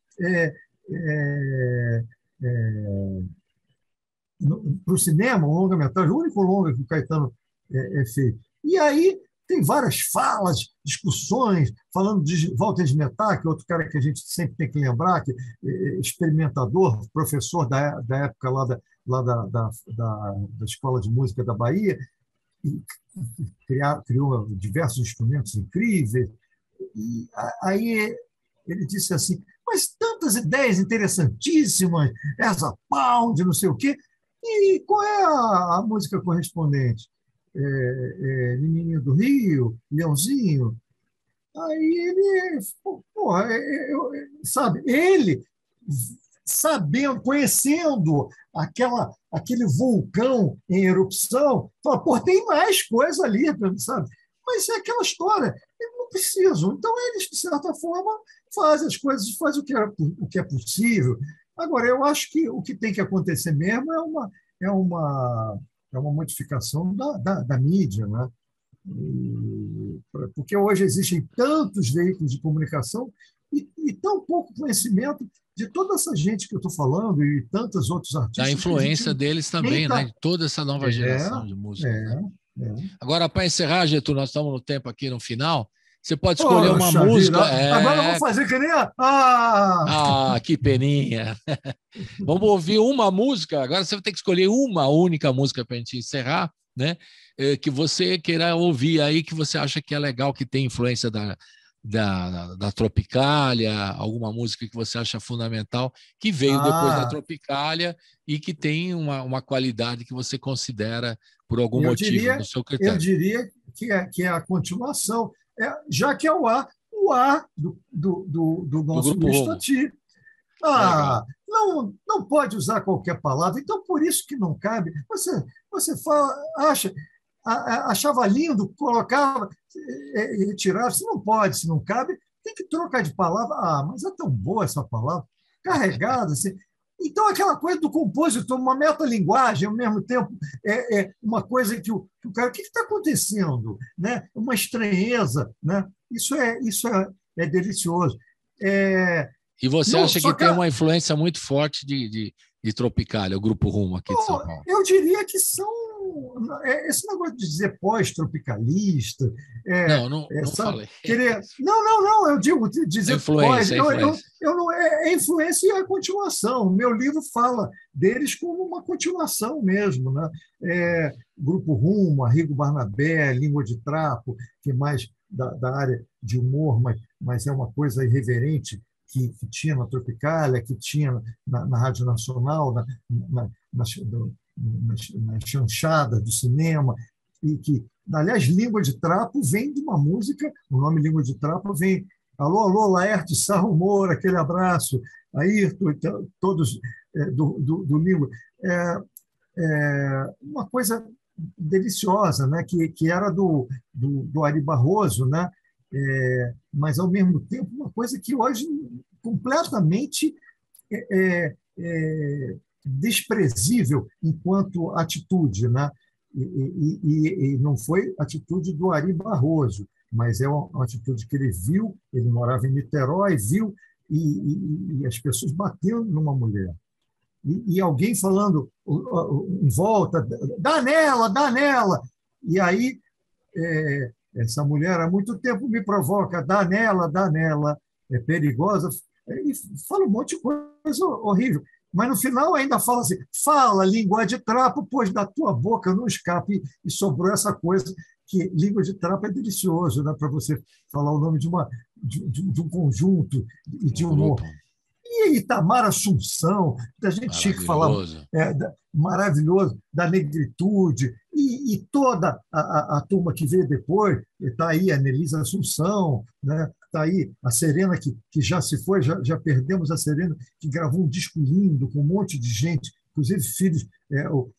Speaker 3: para o cinema, um longa-metragem, o único longa que o Caetano fez. E aí tem várias falas, discussões, falando de Walter Smetá, que é outro cara que a gente sempre tem que lembrar, que experimentador, professor da época lá da Escola de Música da Bahia, e criou diversos instrumentos incríveis. E aí ele disse assim, mas tantas ideias interessantíssimas, essa pound, não sei o quê, e qual é a música correspondente? Menininho do Rio, Leãozinho. Aí ele, porra, sabe, ele sabendo, conhecendo aquele vulcão em erupção, fala, pô, tem mais coisa ali, sabe? Mas é aquela história, eles não precisam. Então, eles, de certa forma, fazem as coisas, fazem o que é possível. Agora, eu acho que o que tem que acontecer mesmo é uma modificação da mídia, né? Porque hoje existem tantos veículos de comunicação e tão pouco conhecimento de toda essa gente que eu estou falando e tantos outros artistas.
Speaker 2: Da influência deles também, né? De toda essa nova geração de música. Né? Agora, para encerrar, Getúlio, nós estamos no tempo aqui no final. Você pode escolher uma música.
Speaker 3: Agora vamos fazer que nem
Speaker 2: que peninha! Vamos ouvir uma música. Agora você vai ter que escolher uma única música para a gente encerrar, né? Que você queira ouvir aí, que você acha que é legal, que tem influência da Tropicália, alguma música que você acha fundamental, que veio depois da Tropicália e que tem uma qualidade que você considera por algum motivo, no seu critério.
Speaker 3: Eu diria que é a continuação, já que é o A do nosso Mistati. Não pode usar qualquer palavra, então por isso que não cabe. Você fala, achava lindo, colocava, retirava, se não pode, se não cabe, tem que trocar de palavra. Mas é tão boa essa palavra, carregada, assim. Então, aquela coisa do compositor, uma metalinguagem, ao mesmo tempo, uma coisa que o cara... O que está acontecendo? Né? Uma estranheza. Né? Isso é delicioso.
Speaker 2: E você acha que tem uma influência muito forte de Tropicália, o Grupo Rumo aqui de São Paulo?
Speaker 3: Eu diria que são... Esse negócio de dizer pós-tropicalista...
Speaker 2: Não falei.
Speaker 3: Não, eu digo dizer pós...
Speaker 2: É
Speaker 3: influência e a continuação. O meu livro fala deles como uma continuação mesmo. Né? Grupo Rumo, Arrigo Barnabé, Língua de Trapo, que é mais da área de humor, mas é uma coisa irreverente, que tinha na Tropicália, que tinha na Rádio Nacional, na chanchada do cinema, e que, aliás, Língua de Trapo vem de uma música, o nome Língua de Trapo vem, alô, Laerte Sarro Moura, aquele abraço, Ayrton, todos do Língua. Uma coisa deliciosa, né? que era do Ari Barroso, né? Mas, ao mesmo tempo, uma coisa que hoje completamente desprezível enquanto atitude, né? E não foi atitude do Ari Barroso, mas é uma atitude que ele viu, ele morava em Niterói, viu, e as pessoas batendo numa mulher. e alguém falando em volta, dá nela. E aí, essa mulher há muito tempo me provoca, dá nela, é perigosa, e fala um monte de coisa horrível. Mas no final ainda fala assim, fala, língua de trapo, pois da tua boca não escape. E sobrou essa coisa que língua de trapo é delicioso, né? Para você falar o nome de um conjunto e de um humor. E Itamar Assunção, a gente tinha que falar maravilhoso, da negritude, e toda a turma que veio depois, está aí a Nelisa Assunção, né? Está aí a Serena, que já se foi, já perdemos a Serena, que gravou um disco lindo, com um monte de gente, inclusive filhos,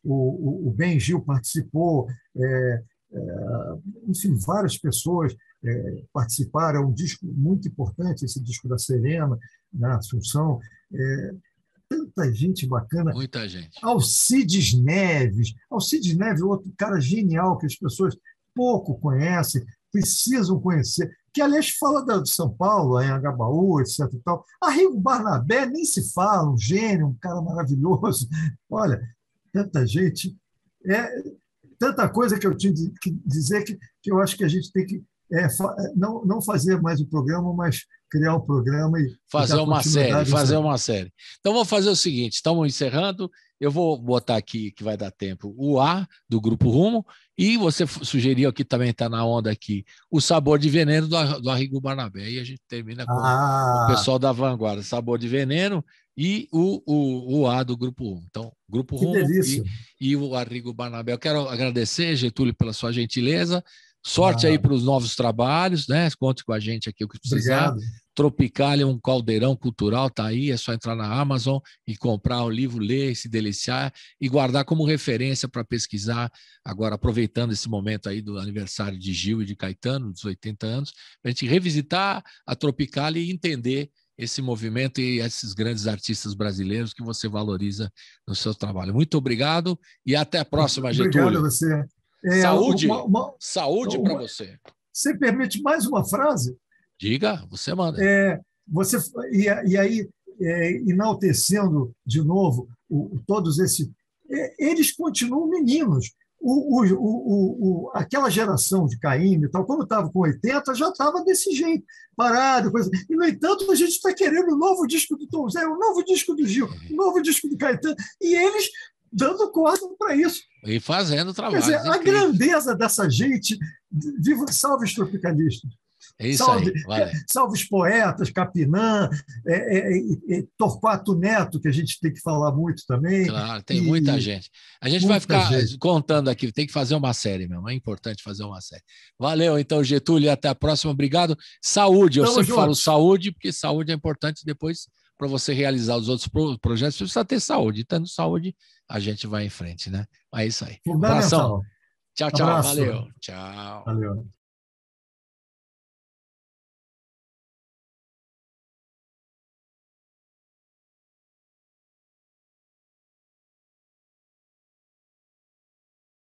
Speaker 3: o Ben Gil participou, enfim, várias pessoas participaram, é um disco muito importante, esse disco da Serena, na Assunção, tanta gente bacana.
Speaker 2: Muita gente.
Speaker 3: Alcides Neves, outro cara genial que as pessoas pouco conhecem, precisam conhecer, que, aliás, fala de São Paulo, em Agabaú, etc. E tal. Arrigo Barnabé, nem se fala, um gênio, um cara maravilhoso. Olha, tanta gente, tanta coisa que eu tinha que dizer que eu acho que a gente tem que não fazer mais o programa, mas criar um programa e
Speaker 2: fazer uma série. Então, vou fazer o seguinte, estamos encerrando, eu vou botar aqui, que vai dar tempo, o A, do Grupo Rumo, e você sugeriu aqui, também está na onda aqui, o Sabor de Veneno, do Arrigo Barnabé, e a gente termina com o pessoal da Vanguarda, Sabor de Veneno e o A do Grupo Rumo. Então, Grupo Rumo e o Arrigo Barnabé. Eu quero agradecer, Getúlio, pela sua gentileza. Sorte aí para os novos trabalhos, né? Conte com a gente aqui o que precisar.
Speaker 3: Obrigado.
Speaker 2: Tropicália, um caldeirão cultural, tá aí, é só entrar na Amazon e comprar o livro, ler, se deliciar e guardar como referência para pesquisar, agora aproveitando esse momento aí do aniversário de Gil e de Caetano, dos 80 anos, para a gente revisitar a Tropicália e entender esse movimento e esses grandes artistas brasileiros que você valoriza no seu trabalho. Muito obrigado e até a próxima, Getúlio.
Speaker 3: Obrigado a você.
Speaker 2: Saúde, saúde para você.
Speaker 3: Você permite mais uma frase?
Speaker 2: Diga, você manda.
Speaker 3: E aí, enaltecendo de novo todos esses... Eles continuam meninos. Aquela geração de Caymmi e tal, quando estava com 80, já estava desse jeito, parado, coisa. E, no entanto, a gente está querendo um novo disco do Tom Zé, um novo disco do Gil, um novo disco do Caetano, e eles dando corda para isso.
Speaker 2: E fazendo trabalho.
Speaker 3: Quer dizer, a grandeza dessa gente, viva, salve os tropicalistas.
Speaker 2: É isso aí, vale.
Speaker 3: Salve os poetas, Capinã, Torquato Neto, que a gente tem que falar muito também.
Speaker 2: Claro, tem muita gente. A gente vai ficar contando aqui, tem que fazer uma série mesmo, é importante fazer uma série. Valeu, então, Getúlio, até a próxima, obrigado. Saúde, eu sempre falo saúde, porque saúde é importante depois para você realizar os outros projetos, você precisa ter saúde. E tendo saúde, a gente vai em frente, né? É isso aí.
Speaker 3: Fundamental.
Speaker 2: Tchau, tchau. Valeu. Tchau.
Speaker 3: Valeu.